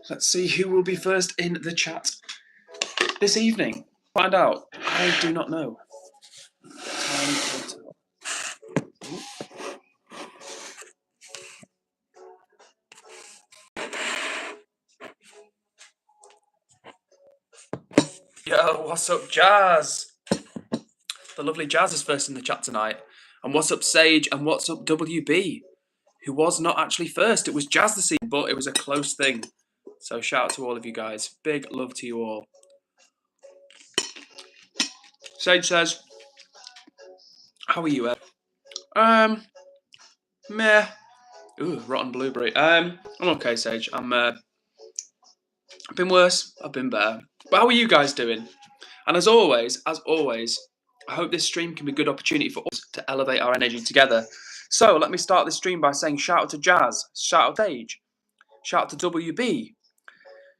Let's see who will be first in the chat this evening. Find out. I do not know. Time will tell. Yo, what's up, Jazz? The lovely Jazz is first in the chat tonight. And what's up, Sage? And what's up, WB? Who was not actually first. It was Jazz this evening, but it was a close thing. So shout out to all of you guys. Big love to you all. Sage says, how are you, Ed? Meh. Ooh, rotten blueberry. I'm okay, Sage. I've been worse. I've been better. But how are you guys doing? And as always, I hope this stream can be a good opportunity for us to elevate our energy together. So let me start this stream by saying shout out to Jazz, shout out to Sage, shout out to WB,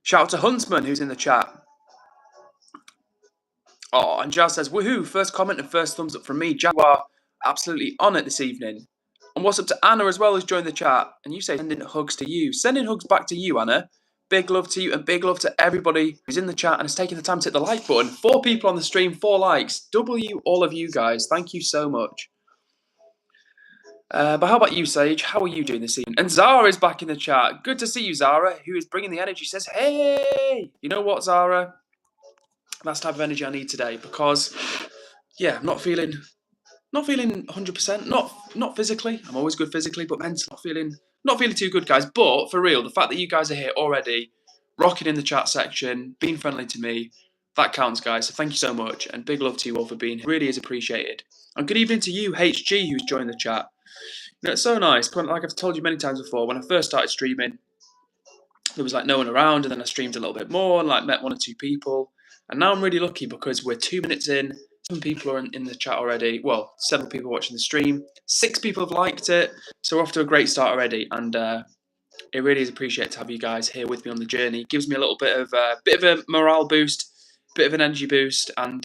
shout out to Huntsman who's in the chat. Oh, and Jazz says, woohoo, first comment and first thumbs up from me. Jazz, you are absolutely on it this evening. And what's up to Anna as well, who's joined the chat. And you say sending hugs to you. Sending hugs back to you, Anna. Big love to you and big love to everybody who's in the chat and has taken the time to hit the like button. 4 people on the stream, 4 likes. All of you guys. Thank you so much. But how about you, Sage? How are you doing this evening? And Zara is back in the chat. Good to see you, Zara, who is bringing the energy. Says, hey! You know what, Zara? That's the type of energy I need today because, yeah, I'm not feeling 100%. Not physically. I'm always good physically, but mentally not feeling too good, guys. But for real, the fact that you guys are here already, rocking in the chat section, being friendly to me, that counts, guys. So thank you so much, and big love to you all for being here. Really is appreciated. And good evening to you, HG, who's joined the chat. You know, it's so nice. Like I've told you many times before, when I first started streaming, there was like no one around, and then I streamed a little bit more and like met 1 or 2 people. And now I'm really lucky because we're 2 minutes in. 7 people are in the chat already. Well, 7 people watching the stream. 6 people have liked it. So we're off to a great start already. And it really is appreciated to have you guys here with me on the journey. It gives me a little bit of a morale boost, bit of an energy boost. And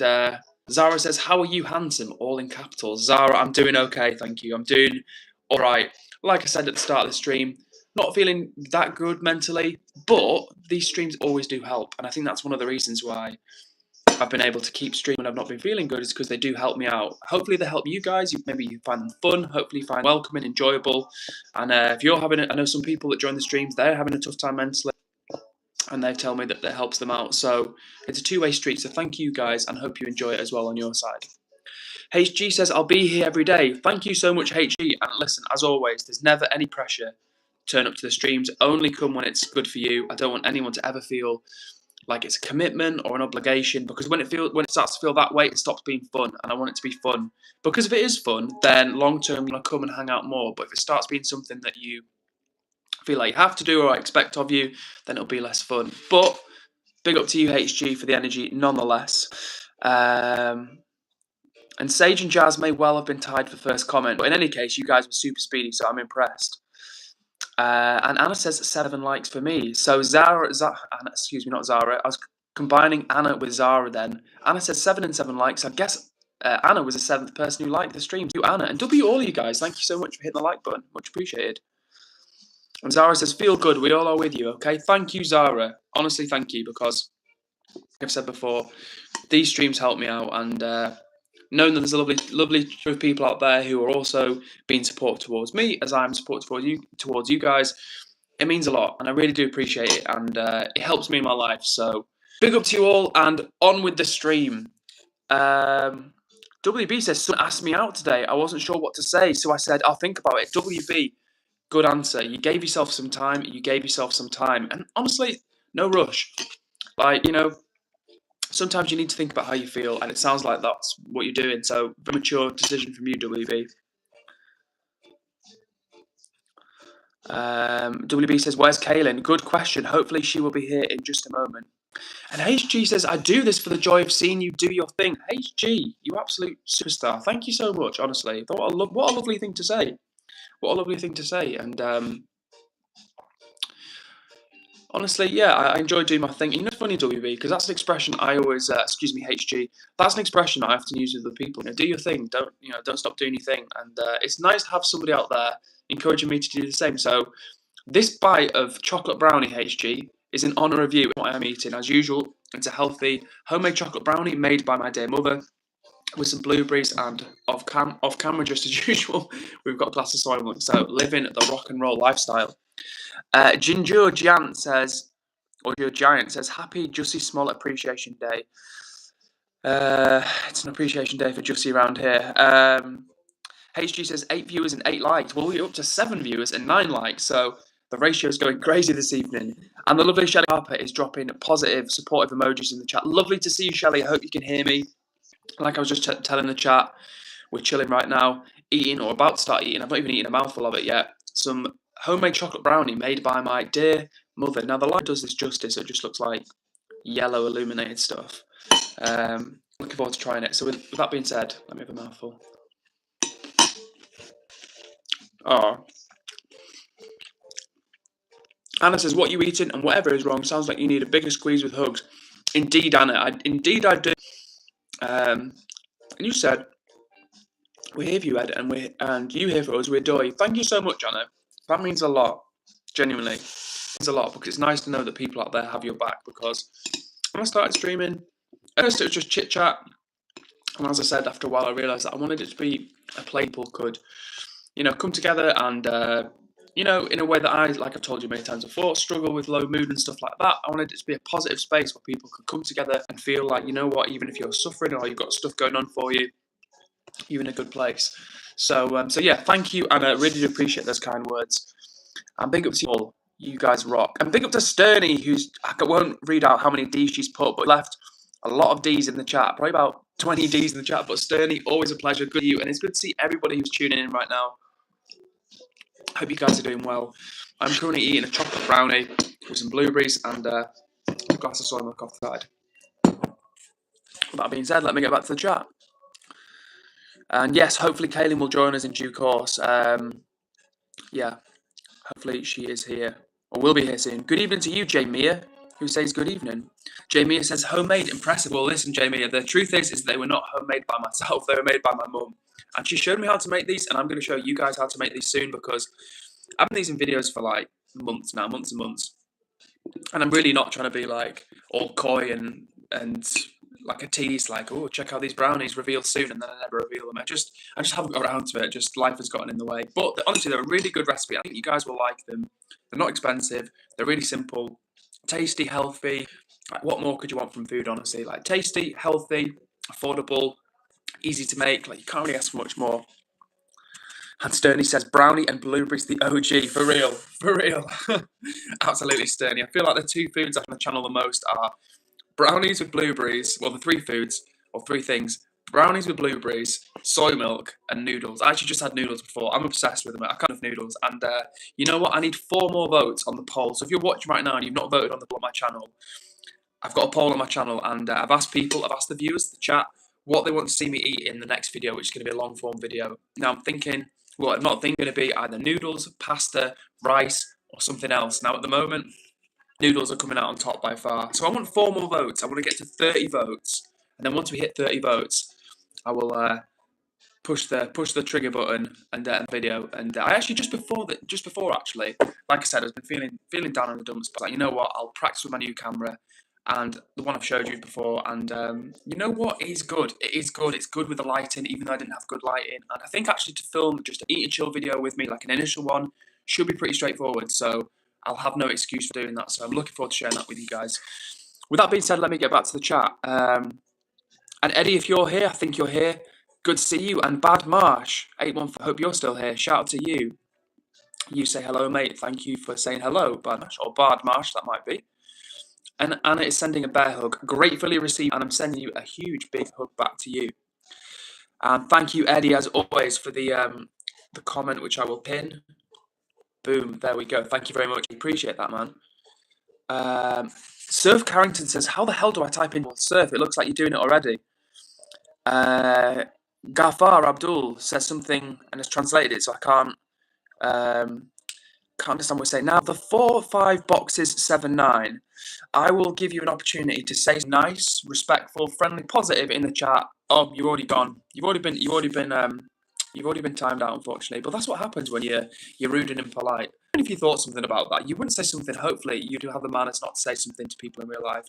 Zara says, how are you, handsome? All in capitals. Zara, I'm doing okay, thank you. I'm doing all right. Like I said at the start of the stream, not feeling that good mentally, but these streams always do help. And I think that's one of the reasons why I've been able to keep streaming when I've not been feeling good, is because they do help me out. Hopefully they help you guys. Maybe you find them fun. Hopefully you find them welcoming, enjoyable. And if you're having it, I know some people that join the streams, they're having a tough time mentally, and they tell me that that helps them out. So it's a two-way street. So thank you guys, and hope you enjoy it as well on your side. HG says, I'll be here every day. Thank you so much, HG. And listen, as always, there's never any pressure to turn up to the streams. Only come when it's good for you. I don't want anyone to ever feel like it's a commitment or an obligation, because when it starts to feel that way, it stops being fun, and I want it to be fun. Because if it is fun, then long term you'll come and hang out more. But if it starts being something that you feel like you have to do or I expect of you, then it'll be less fun. But big up to you, HG, for the energy nonetheless. And Sage and Jazz may well have been tied for first comment, but in any case, you guys were super speedy, so I'm impressed. And Anna says 7 likes for me. So Anna, excuse me, not Zara. I was combining Anna with Zara then. Anna says 7 and 7 likes. I guess Anna was the 7th person who liked the stream. You, Anna. And W, all of you guys, thank you so much for hitting the like button. Much appreciated. And Zara says, feel good. We all are with you, okay? Thank you, Zara. Honestly, thank you, because, like I've said before, these streams help me out, and knowing that there's a lovely group of people out there who are also being supportive towards me as I'm supportive towards you guys, it means a lot, and I really do appreciate it, and it helps me in my life. So big up to you all, and on with the stream. WB says, someone asked me out today. I wasn't sure what to say, so I said, I'll think about it. WB, good answer. You gave yourself some time. And honestly, no rush. Like, you know, sometimes you need to think about how you feel, and it sounds like that's what you're doing. So, very mature decision from you, WB. WB says, where's Kaylin? Good question. Hopefully she will be here in just a moment. And HG says, I do this for the joy of seeing you do your thing. HG, you absolute superstar. Thank you so much, honestly. What a lovely thing to say. What a lovely thing to say. And Honestly, yeah, I enjoy doing my thing. You know, it's funny, WB, because that's an expression I always, excuse me, HG. That's an expression I often use with other people. You know, do your thing. Don't stop doing your thing. And it's nice to have somebody out there encouraging me to do the same. So this bite of chocolate brownie, HG, is in honour of you. What I'm eating, as usual, it's a healthy homemade chocolate brownie made by my dear mother with some blueberries, and off camera, just as usual, we've got a glass of soy milk. So living the rock and roll lifestyle. Ginger Giant says, or your Giant says, happy Jussie Smollett Appreciation Day. It's an appreciation day for Jussie around here. HG says 8 viewers and 8 likes. Well, we're up to 7 viewers and 9 likes, so the ratio is going crazy this evening. And the lovely Shelley Harper is dropping positive, supportive emojis in the chat. Lovely to see you, Shelley. I hope you can hear me. Like I was just telling the chat, we're chilling right now, eating or about to start eating. I've not even eaten a mouthful of it yet. Some homemade chocolate brownie made by my dear mother. Now the light does this justice. It just looks like yellow illuminated stuff. Looking forward to trying it. So with that being said, let me have a mouthful. Oh. Anna says, what are you eating? And whatever is wrong, sounds like you need a bigger squeeze with hugs. Indeed, Anna. I do. And you said, we're here for you, Ed, and you here for us. We adore you. Thank you so much, Anna. That means a lot. Genuinely. It means a lot, because it's nice to know that people out there have your back, because when I started streaming, first it was just chit-chat. And as I said, after a while, I realised that I wanted it to be a place people could, come together and, in a way that I, like I've told you many times before, struggle with low mood and stuff like that. I wanted it to be a positive space where people could come together and feel like, you know what, even if you're suffering or you've got stuff going on for you, you're in a good place. So yeah, thank you, and I really do appreciate those kind words. And big up to you all. You guys rock. And big up to Sterny, I won't read out how many D's she's put, but left a lot of D's in the chat, probably about 20 D's in the chat. But Sterny, always a pleasure. Good to you, and it's good to see everybody who's tuning in right now. Hope you guys are doing well. I'm currently eating a chocolate brownie with some blueberries and a glass of soy milk off the side. With that being said, let me get back to the chat. And yes, hopefully Kaylin will join us in due course. Yeah, hopefully she is here, or will be here soon. Good evening to you, Jamia, who says good evening. Jamia says, homemade, impressive. Well, listen, Jamia, the truth is they were not homemade by myself. They were made by my mum. And she showed me how to make these, and I'm going to show you guys how to make these soon, because I've been these in videos for like months and months. And I'm really not trying to be like all coy and like a tease, like, oh, check out these brownies revealed soon, and then I never reveal them. I just haven't got around to it. Just life has gotten in the way. But honestly, they're a really good recipe. I think you guys will like them. They're not expensive. They're really simple, tasty, healthy. Like, what more could you want from food, honestly? Like, tasty, healthy, affordable, easy to make. Like, you can't really ask for much more. And Sterny says, brownie and blueberries, the OG. For real. Absolutely, Sterny. I feel like the two foods on the channel the most are brownies with blueberries. Well, the three foods, or three things. Brownies with blueberries, soy milk, and noodles. I actually just had noodles before. I'm obsessed with them. I kind of noodles. And you know what? I need 4 more votes on the poll. So if you're watching right now and you've not voted on the poll on my channel, I've got a poll on my channel, and I've asked the viewers, the chat, what they want to see me eat in the next video, which is going to be a long form video. Now I'm thinking, I'm not thinking to be either noodles, pasta, rice, or something else. Now at the moment, noodles are coming out on top by far. So I want 4 more votes. I want to get to 30 votes. And then once we hit 30 votes, I will push the trigger button and video. And I actually just before actually, like I said, I've been feeling down in the dumps. But like, you know what? I'll practice with my new camera and the one I've showed you before. And you know what? It is good. It is good. It's good with the lighting, even though I didn't have good lighting. And I think actually to film just an eat and chill video with me, like an initial one, should be pretty straightforward. So I'll have no excuse for doing that. So I'm looking forward to sharing that with you guys. With that being said, let me get back to the chat. And Eddie, if you're here, I think you're here. Good to see you. And Bad Marsh, 814, hope you're still here. Shout out to you. You say hello, mate. Thank you for saying hello, Bad Marsh. Or Bad Marsh, that might be. And Anna is sending a bear hug. Gratefully received. And I'm sending you a huge, big hug back to you. And thank you, Eddie, as always, for the comment, which I will pin. Boom. There we go. Thank you very much. Appreciate that, man. Surf Carrington says, how the hell do I type in surf? It looks like you're doing it already. Ghaffar Abdul says something and has translated it, so I can't Can't understand what we're saying. Now, the 4, 5 boxes, 7, 9. I will give you an opportunity to say nice, respectful, friendly, positive in the chat. Oh, you've already gone. You've already been timed out, unfortunately. But that's what happens when you're rude and impolite. Even if you thought something about that, you wouldn't say something. Hopefully, you do have the manners not to say something to people in real life.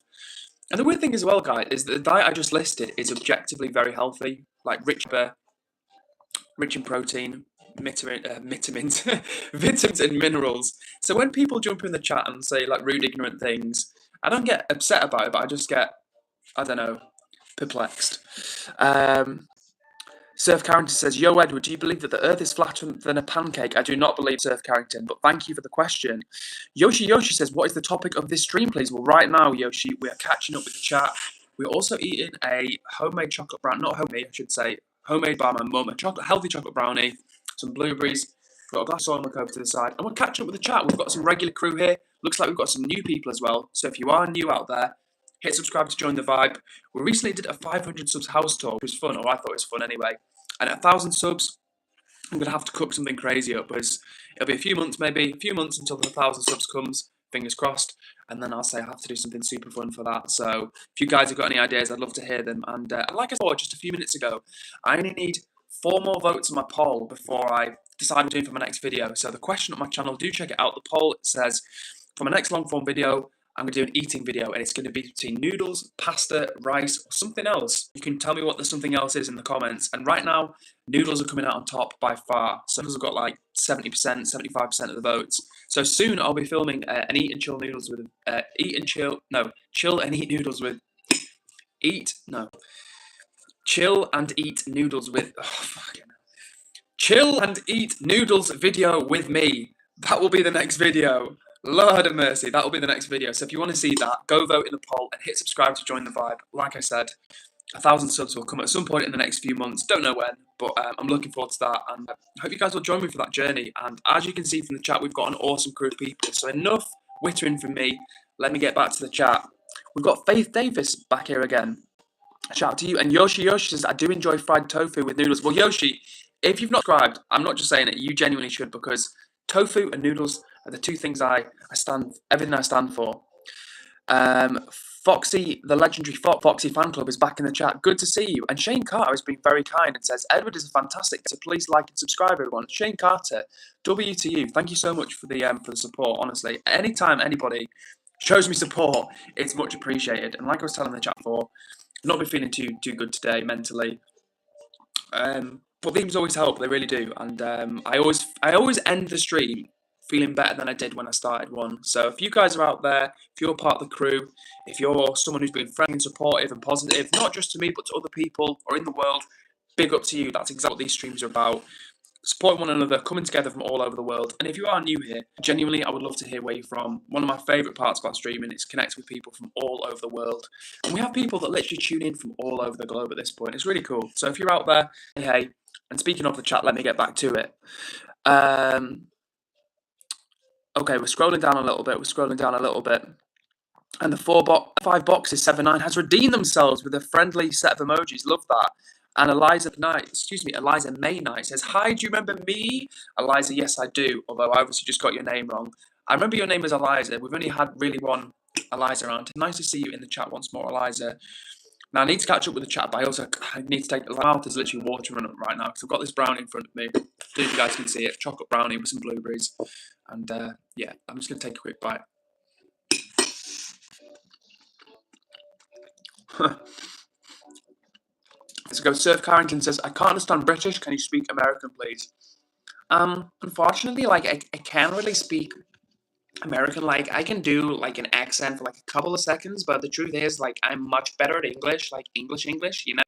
And the weird thing as well, guys, is that the diet I just listed is objectively very healthy, like rich in protein, vitamins, vitamins and minerals. So when people jump in the chat and say like rude, ignorant things, I don't get upset about it, but I just get, I don't know, perplexed. Surf Carrington says, "Yo, Edward, do you believe that the Earth is flatter than a pancake?" I do not believe, Surf Carrington, but thank you for the question. Yoshi says, "What is the topic of this stream, please?" Well, right now, Yoshi, we are catching up with the chat. We're also eating a homemade chocolate brownie, not homemade, I should say, homemade by my mum, a healthy chocolate brownie, some blueberries, got a glass of soy milk over to the side, and we're catching up with the chat. We've got some regular crew here. Looks like we've got some new people as well. So if you are new out there, hit subscribe to join the vibe. We recently did a 500 subs house tour, which was fun, or I thought it was fun anyway. And at 1,000 subs, I'm going to have to cook something crazy up, because it'll be a few months until the 1,000 subs comes, fingers crossed, and then I'll say I have to do something super fun for that. So if you guys have got any ideas, I'd love to hear them. And like I thought just a few minutes ago, I only need 4 more votes on my poll before I decide what I'm doing for my next video. So the question on my channel, do check it out. The poll says, for my next long form video, I'm going to do an eating video, and it's going to be between noodles, pasta, rice, or something else. You can tell me what the something else is in the comments. And right now, noodles are coming out on top by far. So noodles have got like 70%, 75% of the votes. So soon I'll be filming an eat and chill noodles with, chill and eat noodles with, chill and eat noodles with, chill and eat noodles video with me. That will be the next video. Lord of mercy, that will be the next video. So if you want to see that, go vote in the poll and hit subscribe to join the vibe. Like I said, 1,000 subs will come at some point in the next few months. Don't know when, but I'm looking forward to that. And I hope you guys will join me for that journey. And as you can see from the chat, we've got an awesome crew of people. So enough wittering from me. Let me get back to the chat. We've got Faith Davis back here again. Shout out to you. And Yoshi says, "I do enjoy fried tofu with noodles." Well, Yoshi, if you've not subscribed, I'm not just saying it, you genuinely should, because tofu and noodles are the two things everything I stand for. Foxy, the legendary Foxy fan club is back in the chat. Good to see you. And Shane Carter has been very kind and says, "Edward is a fantastic, so please like and subscribe, everyone." Shane Carter, W to you. Thank you so much for the support, honestly. Anytime anybody shows me support, it's much appreciated. And like I was telling the chat before, I've not been feeling too good today mentally. But these always help, they really do. And I always end the stream feeling better than I did when I started one. So if you guys are out there, if you're part of the crew, if you're someone who's been friendly and supportive and positive, not just to me, but to other people or in the world, big up to you. That's exactly what these streams are about. Supporting one another, coming together from all over the world. And if you are new here, genuinely, I would love to hear where you're from. One of my favourite parts about streaming is connecting with people from all over the world. And we have people that literally tune in from all over the globe at this point. It's really cool. So if you're out there, hey. And speaking of the chat, let me get back to it. Okay, we're scrolling down a little bit. And the 5 boxes, 7, 9 has redeemed themselves with a friendly set of emojis. Love that. And Eliza May Knight says, "Hi, do you remember me?" Eliza, yes, I do. Although I obviously just got your name wrong. I remember your name as Eliza. We've only had really one Eliza around. Nice to see you in the chat once more, Eliza. Now, I need to catch up with the chat, but I need to take... My mouth is literally watering up right now because I've got this brownie in front of me. I don't know if you guys can see it. Chocolate brownie with some blueberries. And, yeah, I'm just going to take a quick bite. Let's go. Surf Carrington says, "I can't understand British. Can you speak American, please?" Unfortunately, like, I can't really speak American. Like, I can do like an accent for like a couple of seconds, but the truth is, like, I'm much better at English, like English, you know.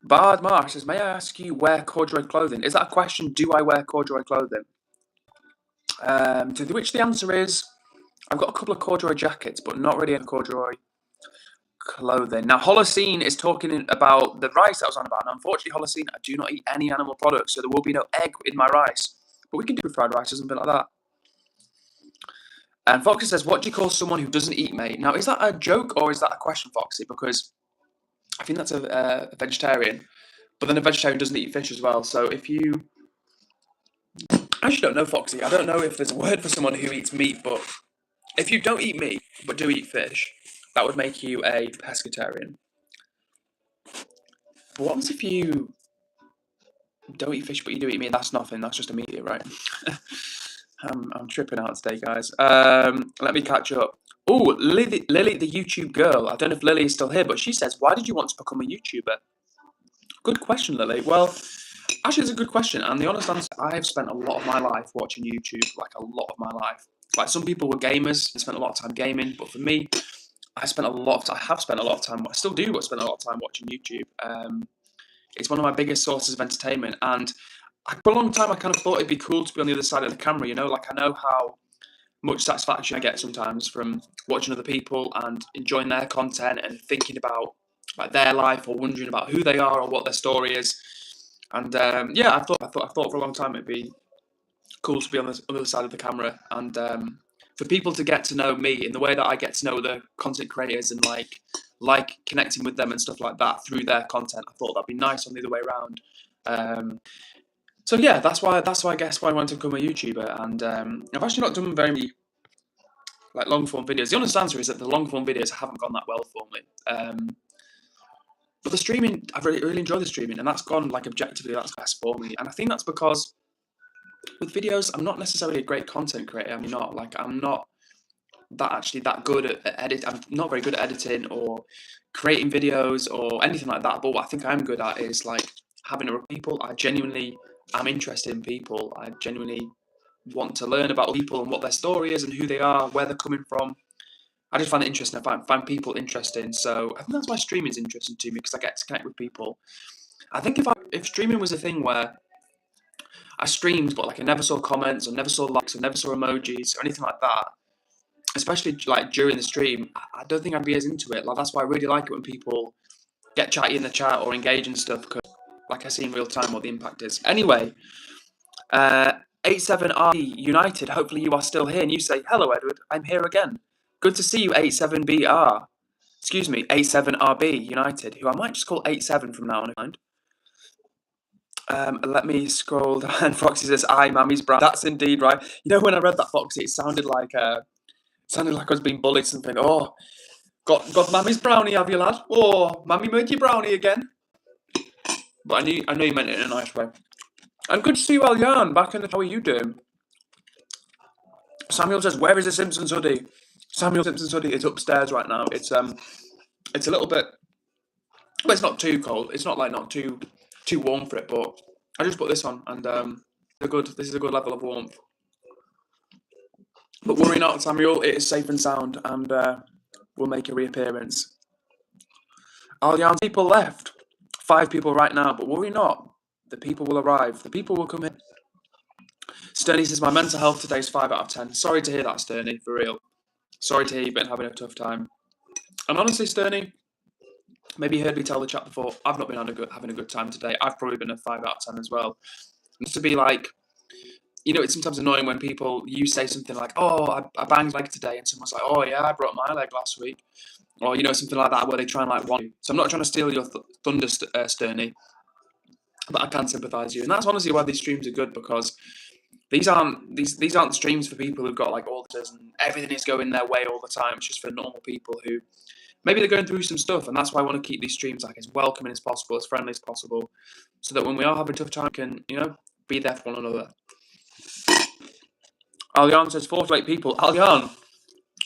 Bard Marsh says, "May I ask you wear corduroy clothing?" Is that a question? Do I wear corduroy clothing? To which the answer is, I've got a couple of corduroy jackets, but not really any corduroy clothing. Now, Holocene is talking about the rice that I was on about. Now, unfortunately, Holocene, I do not eat any animal products, so there will be no egg in my rice. But we can do fried rice or something like that. And Foxy says, "What do you call someone who doesn't eat meat?" Now, is that a joke or is that a question, Foxy? Because I think that's a vegetarian. But then a vegetarian doesn't eat fish as well. So if you I actually don't know, Foxy. I don't know if there's a word for someone who eats meat, but if you don't eat meat but do eat fish, that would make you a pescatarian. But what happens if you don't eat fish but you do eat meat? That's nothing. That's just immediate, right? I'm tripping out today, guys. Let me catch up. Oh, Lily, the YouTube girl. I don't know if Lily is still here, but she says, "Why did you want to become a YouTuber?" Good question, Lily. Well, actually, it's a good question, and the honest answer, I've spent a lot of my life watching YouTube, like a lot of my life. Like some people were gamers and spent a lot of time gaming, but for me, I have spent a lot of time. I still do, but spend a lot of time watching YouTube. It's one of my biggest sources of entertainment, and for a long time, I kind of thought it'd be cool to be on the other side of the camera. You know, like I know how much satisfaction I get sometimes from watching other people and enjoying their content and thinking about like their life or wondering about who they are or what their story is. And yeah, I thought for a long time it'd be cool to be on the other side of the camera and for people to get to know me in the way that I get to know the content creators and like connecting with them and stuff like that through their content. I thought that'd be nice on the other way around. So yeah, that's why I guess why I wanted to become a YouTuber. And I've actually not done very many like long form videos. The honest answer is that the long form videos haven't gone that well for me. But the streaming, I've really enjoyed the streaming, and that's gone like objectively that's best for me. And I think that's because with videos, I'm not necessarily a great content creator. I'm not that good at edit. I'm not very good at editing or creating videos or anything like that. But what I think I'm good at is like having a people. I genuinely am interested in people. I genuinely want to learn about people and what their story is and who they are, where they're coming from. I just find it interesting. I find people interesting. So I think that's why streaming is interesting to me because I get to connect with people. I think if streaming was a thing where I streamed but like I never saw comments or never saw likes or never saw emojis or anything like that, especially like during the stream, I don't think I'd be as into it. Like that's why I really like it when people get chatty in the chat or engage and stuff because like I see in real time what the impact is. Anyway, 87RB United, hopefully you are still here and you say, "Hello Edward, I'm here again. Good to see you 87BR. Excuse me, 87RB United, who I might just call 87 from now on. Let me scroll down. Foxy says, "Aye, Mammy's brown." That's indeed right. You know, when I read that, Foxy, it sounded like I was being bullied. Something. Oh, got Mammy's brownie, have you, lad? Oh, Mammy made you brownie again. But I know you meant it in a nice way. And good to see you, Aljan, back in the. How are you doing? Samuel says, "Where is the Simpsons hoodie?" Samuel Simpson's hoodie is upstairs right now. It's a little bit. Well, it's not too cold. It's not too warm for it. But I just put this on, and this is a good level of warmth. But worry not, Samuel. It is safe and sound, and will make a reappearance. Aljan, people left. 5 people right now, but worry not. The people will arrive. The people will come in. Sterny says, "My mental health today is 5 out of 10. Sorry to hear that, Sterny, for real. Sorry to hear you've been having a tough time. And honestly, Sterny, maybe you heard me tell the chat before, I've not been having a good time today. I've probably been a 5 out of 10 as well. And to be like, you know, it's sometimes annoying when you say something like, "Oh, I banged leg today," and someone's like, "Oh yeah, I broke my leg last week," or you know, something like that, where they try and like want you. So I'm not trying to steal your thunder, Sterny, but I can sympathise with you, and that's honestly why these streams are good because these aren't the streams for people who've got like auditors and everything is going their way all the time. It's just for normal people who maybe they're going through some stuff, and that's why I want to keep these streams like as welcoming as possible, as friendly as possible, so that when we are having a tough time, we can be there for one another. Aljan says 48 people. Aljan,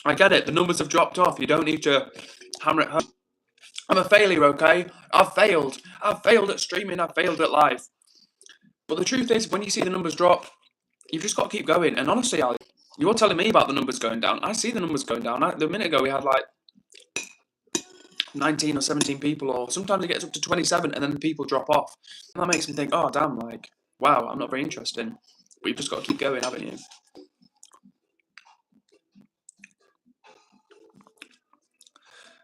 I get it. The numbers have dropped off. You don't need to hammer it home. I'm a failure, okay? I've failed. I've failed at streaming. I've failed at live. But the truth is, when you see the numbers drop, you've just got to keep going. And honestly, Aljan, you're telling me about the numbers going down. I see the numbers going down. A minute ago, we had like 19 or 17 people, or sometimes it gets up to 27, and then the people drop off. And that makes me think, oh, damn, like, wow, I'm not very interesting. But you've just got to keep going, haven't you?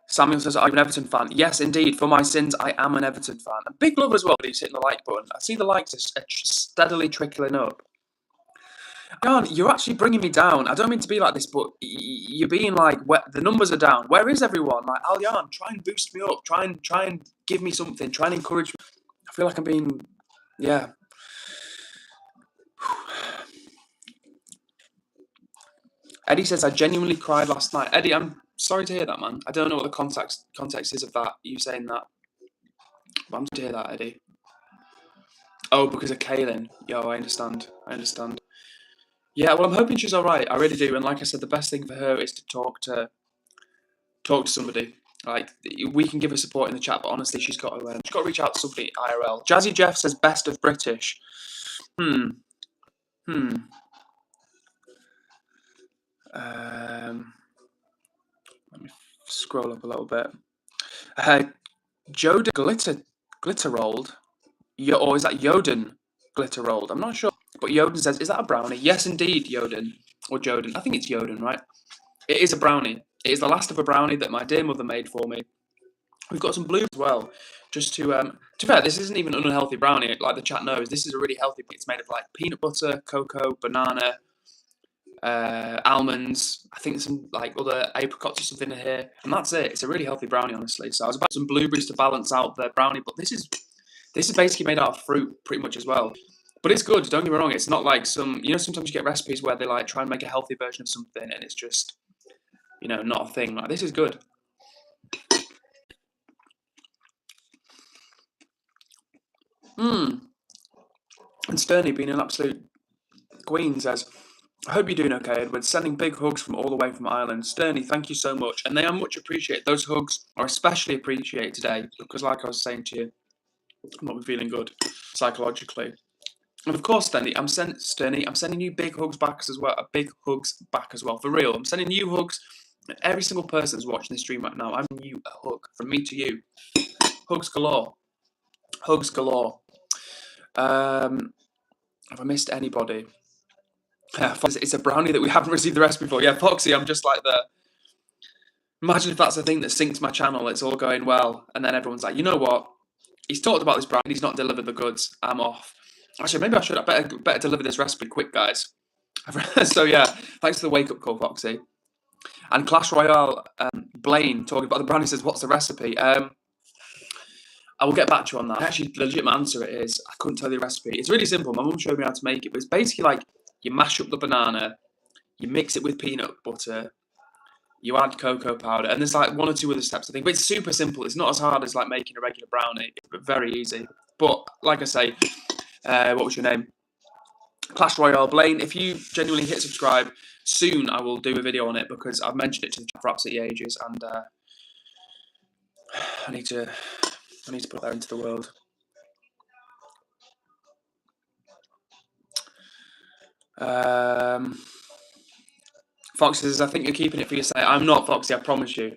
Samuel says, "Are you an Everton fan?" Yes, indeed. For my sins, I am an Everton fan. And big love as well. He's hitting the like button. I see the likes are steadily trickling up. Jan, you're actually bringing me down. I don't mean to be like this, but you're being like, the numbers are down. Where is everyone? Like, Aljan, try and boost me up. Try and give me something. Try and encourage me. I feel like I'm being, yeah. Eddie says, I genuinely cried last night. Eddie, I'm sorry to hear that, man. I don't know what the context is of that, you saying that. But I'm sorry to hear that, Eddie. Oh, because of Kaylin. Yo, I understand. Yeah, well, I'm hoping she's all right. I really do. And like I said, the best thing for her is to talk to somebody. Like, we can give her support in the chat, but honestly, she's got to reach out to somebody IRL. Jazzy Jeff says best of British. Let me scroll up a little bit. Joden glitter rolled. Or is that Yoden glitter rolled? I'm not sure. But Yoden says, is that a brownie? Yes, indeed, Yoden. Or Joden. I think it's Yoden, right? It is a brownie. It is the last of a brownie that my dear mother made for me. We've got some blueberries as well. Just to be fair, this isn't even an unhealthy brownie, like the chat knows. This is a really healthy. It's made of like peanut butter, cocoa, banana, almonds. I think some like other apricots or something in here, and that's it. It's a really healthy brownie, honestly. So I was about some blueberries to balance out the brownie, but this is basically made out of fruit, pretty much as well. But it's good. Don't get me wrong. It's not like sometimes you get recipes where they like try and make a healthy version of something, and it's just not a thing. Like this is good. And Sterney, being an absolute queen, says, I hope you're doing okay, Edward. Sending big hugs from all the way from Ireland. Sterney, thank you so much. And they are much appreciated. Those hugs are especially appreciated today because, like I was saying to you, I'm not feeling good psychologically. And of course, Sterney, I'm sending you big hugs back as well. Big hugs back as well, for real. I'm sending you hugs. Every single person that's watching this stream right now, I'm sending you a hug from me to you. Hugs galore. Hugs galore. Have I missed anybody? It's a brownie that we haven't received the recipe for. Yeah, Foxy, I'm just like imagine if that's the thing that sinks my channel. It's all going well, and then everyone's like, you know what? He's talked about this brownie. He's not delivered the goods. I'm off. Actually, maybe I should. I better deliver this recipe quick, guys. So yeah, thanks for the wake up call, Foxy. And Clash Royale, Blaine talking about the brownie says, "What's the recipe?" I will get back to you on that. Actually, the legitimate answer is I couldn't tell you the recipe. It's really simple. My mum showed me how to make it, but it's basically like you mash up the banana, you mix it with peanut butter, you add cocoa powder, and there's like one or two other steps I think. But it's super simple. It's not as hard as like making a regular brownie, but very easy. But like I say, what was your name? Clash Royale, Blaine. If you genuinely hit subscribe, soon I will do a video on it because I've mentioned it to the chat for absolutely ages, and I need to put that into the world. Foxy says, I think you're keeping it for yourself. I'm not, Foxy, I promise you.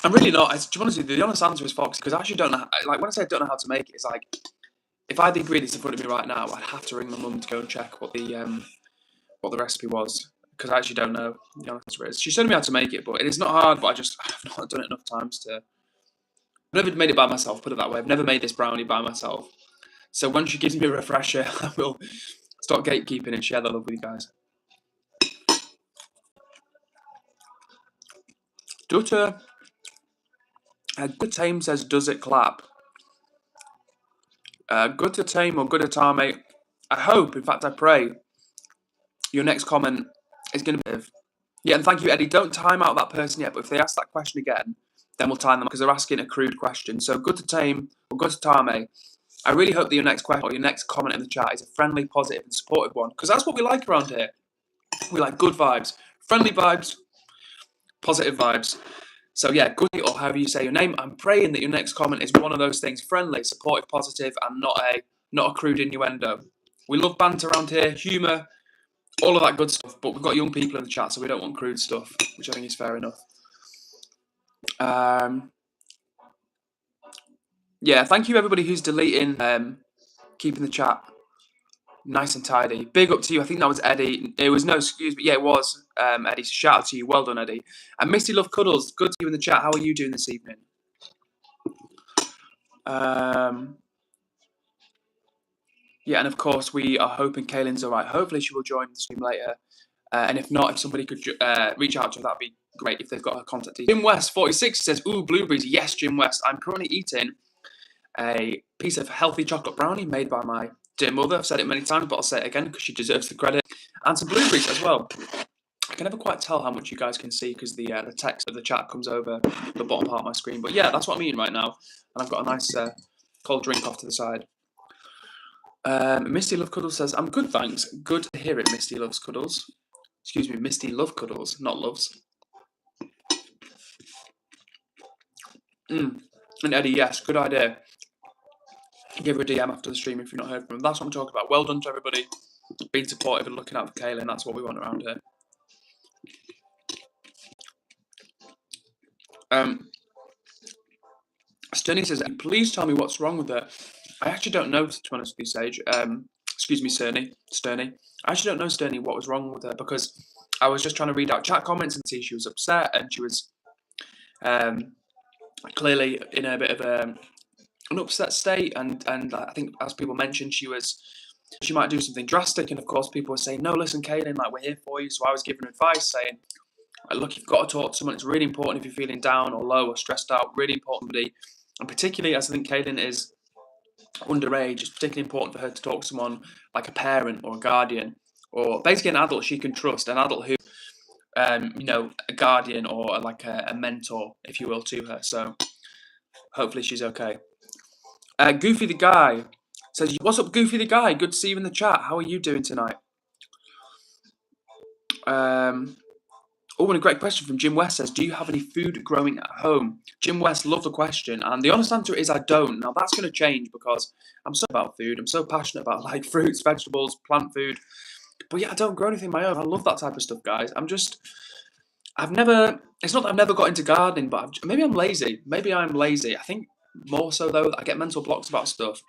I'm really not. To be honest with you, the honest answer is Foxy, because I actually don't know. Like, when I say I don't know how to make it, it's like, if I had the ingredients in front of me right now, I'd have to ring my mum to go and check what the recipe was, because I actually don't know. The honest answer is, she showed me how to make it, but it is not hard, but I've not done it enough times to. I've never made it by myself, put it that way. I've never made this brownie by myself. So when she gives me a refresher, I will start gatekeeping and share the love with you guys. Dutter. Good Tame says, does it clap? Good to Tame or good Atame. I hope, in fact, I pray, your next comment is going to be. Yeah, and thank you, Eddie. Don't time out that person yet, but if they ask that question again, then we'll time them because they're asking a crude question. So, good to Tame or good to Tame. I really hope that your next question or your next comment in the chat is a friendly, positive, and supportive one because that's what we like around here. We like good vibes, friendly vibes, positive vibes. So yeah, good or however you say your name. I'm praying that your next comment is one of those things: friendly, supportive, positive, and not a crude innuendo. We love banter around here, humour, all of that good stuff. But we've got young people in the chat, so we don't want crude stuff, which I think is fair enough. Yeah, thank you everybody who's deleting, keeping the chat nice and tidy. Big up to you. I think that was Eddie. It was excuse me. Yeah, it was Eddie. So shout out to you. Well done, Eddie. And Misty Love Cuddles. Good to you in the chat. How are you doing this evening? Yeah, and of course we are hoping Kaylin's all right. Hopefully she will join the stream later. And if not, if somebody could reach out to her, that'd be great if they've got her contact details. Jim West 46 says, "Ooh, blueberries." Yes, Jim West. I'm currently eating a piece of healthy chocolate brownie made by my dear mother. I've said it many times, but I'll say it again because she deserves the credit. And some blueberries as well. can never quite tell how much you guys can see because the text of the chat comes over the bottom part of my screen. But yeah, that's what I'm eating right now, and I've got a nice cold drink off to the side. Misty Love Cuddles says, I'm good, thanks. Good to hear it, Misty Loves Cuddles. Excuse me, Misty Love Cuddles, not Loves. And Eddie, yes, good idea. Give her a DM after the stream if you've not heard from him. That's what I'm talking about. Well done to everybody. Being supportive and looking out for Kaylin. That's what we want around here. Sturny says, please tell me what's wrong with her. I actually don't know, to be honest with you, Sage. Excuse me, Sturny. I actually don't know, Sturny, what was wrong with her, because I was just trying to read out chat comments and see she was upset, and she was clearly in a bit of an upset state, and I think, as people mentioned, she might do something drastic, and of course people were saying, no, listen, Kaylin, like, we're here for you. So I was giving her advice, saying, look, you've got to talk to someone. It's really important if you're feeling down or low or stressed out, really important, and particularly as I think Kaylin is underage, it's particularly important for her to talk to someone like a parent or a guardian, or basically an adult she can trust, an adult who, a guardian or like a mentor, if you will, to her. So hopefully she's okay. Goofy the Guy says, what's up, Goofy the Guy? Good to see you in the chat. How are you doing tonight? And a great question from Jim West says, do you have any food growing at home? Jim West, love the question. And the honest answer is I don't. Now, that's going to change because I'm so about food. I'm so passionate about like fruits, vegetables, plant food. But yeah, I don't grow anything of my own. I love that type of stuff, guys. it's not that I've never got into gardening, but maybe I'm lazy. I think more so, though, that I get mental blocks about stuff.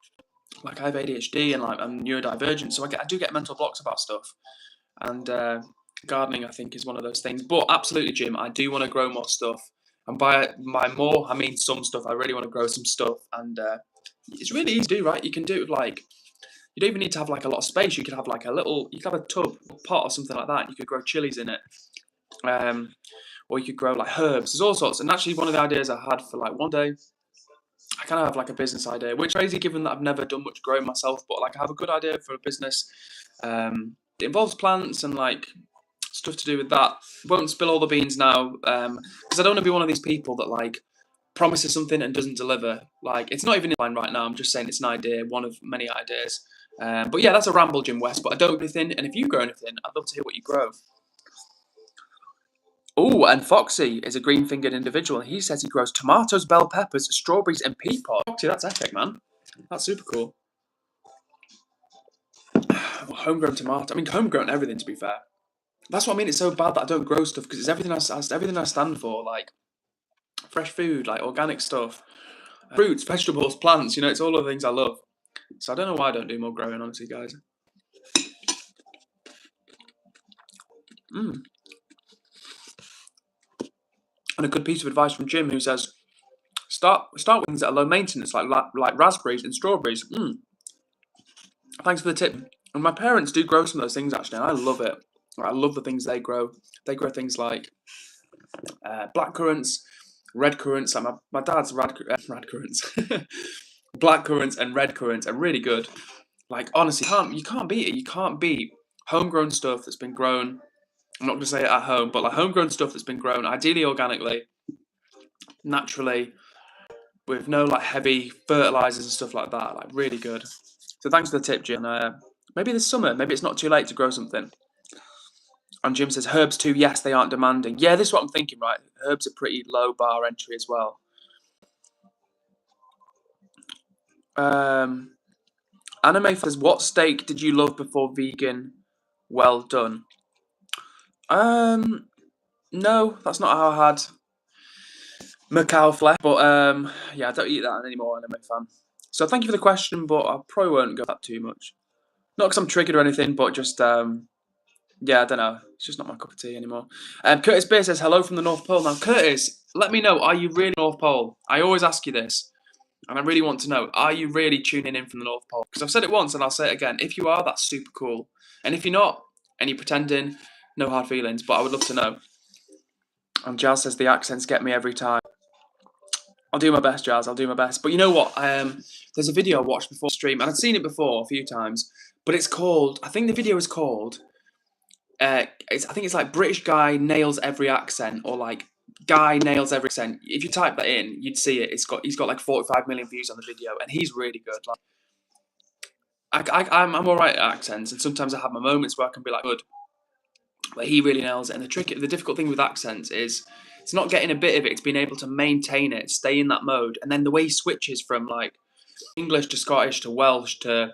Like I have ADHD and like I'm neurodivergent, so I do get mental blocks about stuff. And gardening, I think, is one of those things. But absolutely, Jim, I do want to grow more stuff. And by more, I mean some stuff. I really want to grow some stuff. And it's really easy to do, right? You can do it with like, you don't even need to have like a lot of space. You could have like you could have a tub, a pot or something like that. And you could grow chilies in it. Or you could grow like herbs. There's all sorts. And actually, one of the ideas I had for like one day, I kind of have like a business idea, which is crazy given that I've never done much growing myself. But like I have a good idea for a business. It involves plants and like stuff to do with that. Won't spill all the beans now, because I don't want to be one of these people that like promises something and doesn't deliver. Like, it's not even in line right now. I'm just saying it's an idea, one of many ideas. But yeah, that's a ramble, Jim West. But I don't grow anything, and if you grow anything, I'd love to hear what you grow. Oh, and Foxy is a green-fingered individual, and he says he grows tomatoes, bell peppers, strawberries, and pea pods. Foxy, that's epic, man. That's super cool. Homegrown tomato. I mean, homegrown everything, to be fair. That's what I mean. It's so bad that I don't grow stuff, because it's everything I stand for, like fresh food, like organic stuff, fruits, vegetables, plants. It's all of the things I love. So I don't know why I don't do more growing, honestly, guys. And a good piece of advice from Jim, who says, start with things that are low maintenance, like raspberries and strawberries. Thanks for the tip. And my parents do grow some of those things, actually, and I love it. I love the things they grow. They grow things like black currants, red currants. Like my dad's rad currants. Black currants and red currants are really good. Like, honestly, you can't beat it. You can't beat homegrown stuff that's been grown. I'm not going to say it at home, but like homegrown stuff that's been grown, ideally organically, naturally, with no like heavy fertilizers and stuff like that. Like, really good. So thanks for the tip, Jim. Maybe this summer, maybe it's not too late to grow something. And Jim says, herbs too, yes, they aren't demanding. Yeah, this is what I'm thinking, right? Herbs are pretty low bar entry as well. Anime says, what steak did you love before vegan? Well done. No, that's not how I had Macau flesh. But yeah, I don't eat that anymore, anime fan. So thank you for the question, but I probably won't go that too much. Not because I'm triggered or anything, but just yeah, I don't know. It's just not my cup of tea anymore. Curtis Beer says, hello from the North Pole. Now, Curtis, let me know, are you really North Pole? I always ask you this, and I really want to know, are you really tuning in from the North Pole? Because I've said it once, and I'll say it again. If you are, that's super cool. And if you're not, and you're pretending, no hard feelings, but I would love to know. And Jazz says, the accents get me every time. I'll do my best, Jazz. I'll do my best. But you know what? There's a video I watched before stream, and I'd seen it before a few times, but it's called, I think the video is called, I think it's like British guy nails every accent, or like guy nails every accent. If you type that in, you'd see it. He's got like 45 million views on the video, and he's really good. Like I'm all right at accents, and sometimes I have my moments where I can be like good, but he really nails it. And the difficult thing with accents is it's not getting a bit of it; it's being able to maintain it, stay in that mode, and then the way he switches from like English to Scottish to Welsh to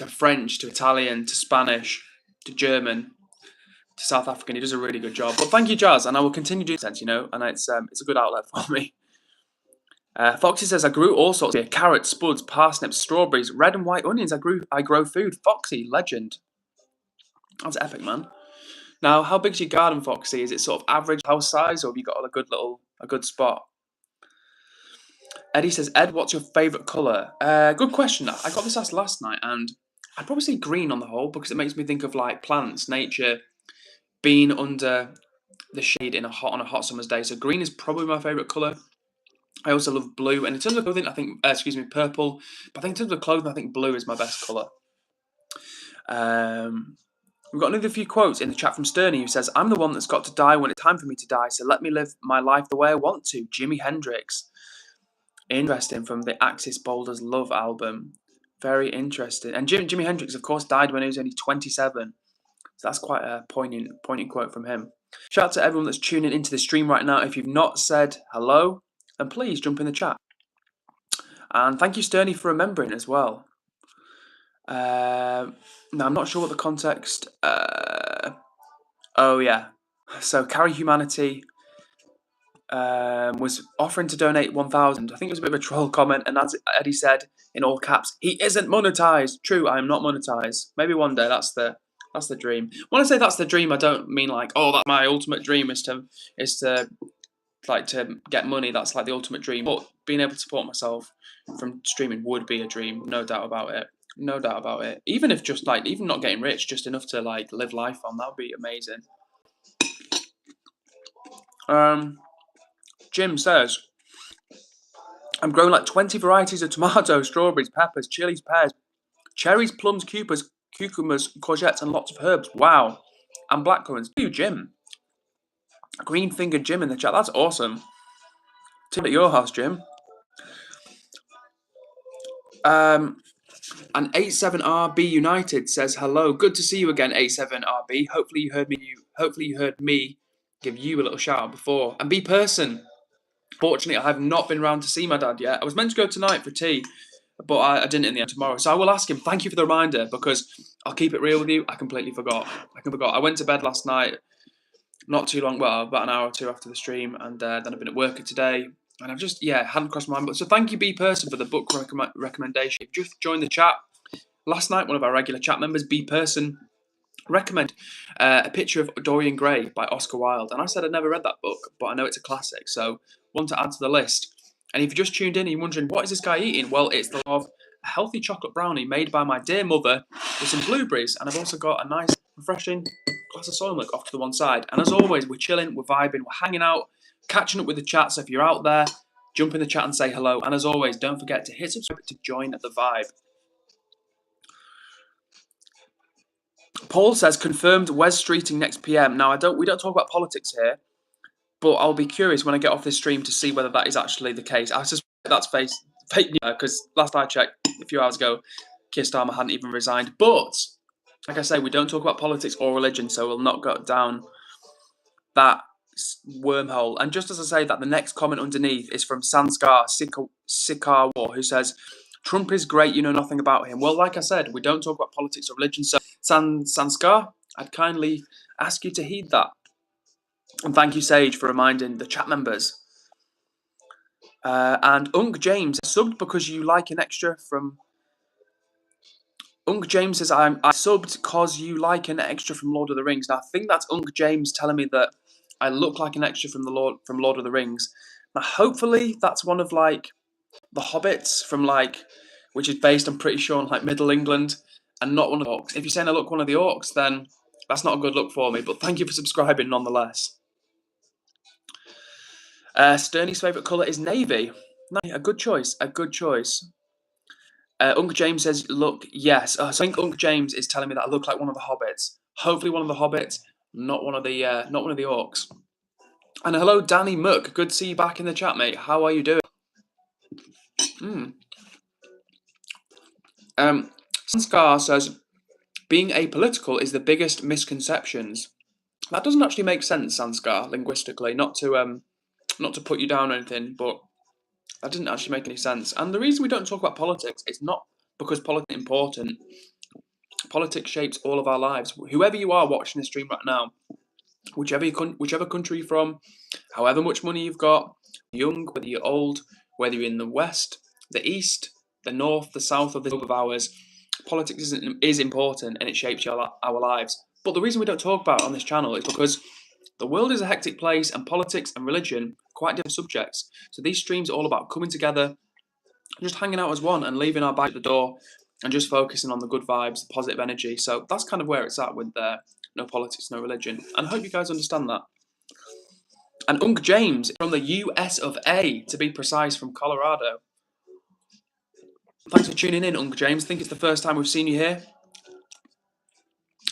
French to Italian to Spanish to German to South African. He does a really good job. But thank you, Jazz, and I will continue doing sense, and it's a good outlet for me. Foxy says, I grew all sorts of carrots, spuds, parsnips, strawberries, red and white onions. I grow food. Foxy, legend. That's epic, man. Now, how big's your garden, Foxy? Is it sort of average house size, or have you got a good spot? Eddie says, Ed, what's your favourite colour? Good question. I got this asked last night, and I'd probably say green on the whole, because it makes me think of like plants, nature, being under the shade on a hot summer's day. So green is probably my favourite colour. I also love blue, and in terms of clothing, I think purple. But I think in terms of clothing, I think blue is my best colour. We've got another few quotes in the chat from Sterny, who says, I'm the one that's got to die when it's time for me to die, so let me live my life the way I want to. Jimi Hendrix. Interesting, from the Axis Boulders Love album. Very interesting. And Jimi Hendrix, of course, died when he was only 27. So that's quite a poignant quote from him. Shout out to everyone that's tuning into the stream right now. If you've not said hello, then please jump in the chat. And thank you, Sterny, for remembering as well. Now, I'm not sure what the context... oh, yeah. So, Carry Humanity was offering to donate 1,000. I think it was a bit of a troll comment. And as Eddie said, in all caps, he isn't monetized. True, I am not monetized. Maybe one day, that's the dream. When I say that's the dream, I don't mean like, oh, that's my ultimate dream is to get money. That's like the ultimate dream. But being able to support myself from streaming would be a dream, no doubt about it. No doubt about it. Even if even not getting rich, just enough to like live life on, that would be amazing. Jim says, I'm growing like 20 varieties of tomatoes, strawberries, peppers, chilies, pears, cherries, plums, cucumbers, courgettes, and lots of herbs. Wow. And blackcurrants. Thank you, Jim. Green fingered Jim in the chat. That's awesome. Tim at your house, Jim. And 87RB United says hello. Good to see you again, 87RB. Hopefully you heard me give you a little shout out before. And B person. Fortunately, I have not been round to see my dad yet. I was meant to go tonight for tea, but I didn't in the end tomorrow. So I will ask him. Thank you for the reminder, because I'll keep it real with you. I completely forgot. I went to bed last night, not too long, well, about an hour or two after the stream, and then I've been at work today, and I've just, hadn't crossed my mind. But so thank you, B person, for the book recommendation. You've just joined the chat. Last night, one of our regular chat members, B person, recommend A Picture of Dorian Gray by Oscar Wilde. And I said I'd never read that book, but I know it's a classic, so one to add to the list. And if you just tuned in and you're wondering, what is this guy eating? Well, it's a healthy chocolate brownie made by my dear mother with some blueberries. And I've also got a nice, refreshing glass of soy milk off to the one side. And as always, we're chilling, we're vibing, we're hanging out, catching up with the chat. So if you're out there, jump in the chat and say hello. And as always, don't forget to hit subscribe to join the vibe. Paul says, confirmed Wes Streeting next PM. Now, we don't talk about politics here, but I'll be curious when I get off this stream to see whether that is actually the case. I suspect that's fake news, because last I checked, a few hours ago, Keir Starmer hadn't even resigned. But, like I say, we don't talk about politics or religion, so we'll not go down that wormhole. And just as I say that, the next comment underneath is from Sanskar Sikar War, who says, Trump is great, you know nothing about him. Well, like I said, we don't talk about politics or religion, so Sanskar, I'd kindly ask you to heed that. And thank you, Sage, for reminding the chat members. And Unk James, subbed because you like an extra from... Unk James says, I subbed because you like an extra from Lord of the Rings. Now, I think that's Unk James telling me that I look like an extra from Lord of the Rings. Now, hopefully, that's one of, like, the hobbits from, like... which is based, I'm pretty sure, on like Middle England, and not one of the orcs. If you're saying I look one of the orcs, then that's not a good look for me. But thank you for subscribing nonetheless. Sterny's favourite colour is navy. Nice, a good choice. Uncle James says, look, yes. So I think Uncle James is telling me that I look like one of the hobbits. Hopefully one of the hobbits, not one of the orcs. And hello, Danny Muck. Good to see you back in the chat, mate. How are you doing? Sanskar says, being apolitical is the biggest misconceptions. That doesn't actually make sense, Sanskar, linguistically. Not to put you down or anything, but that didn't actually make any sense. And the reason we don't talk about politics is not because politics is important. Politics shapes all of our lives. Whoever you are watching this stream right now, whichever country you're from, however much money you've got, young, whether you're old, whether you're in the west, the east, the north, the south of this globe of ours, politics is important and it shapes our lives. But the reason we don't talk about it on this channel is because the world is a hectic place and politics and religion are quite different subjects. So these streams are all about coming together, just hanging out as one and leaving our bag at the door and just focusing on the good vibes, the positive energy. So that's kind of where it's at with no politics, no religion. And I hope you guys understand that. And Unc James from the US of A, to be precise, from Colorado. Thanks for tuning in, Unc James. I think it's the first time we've seen you here.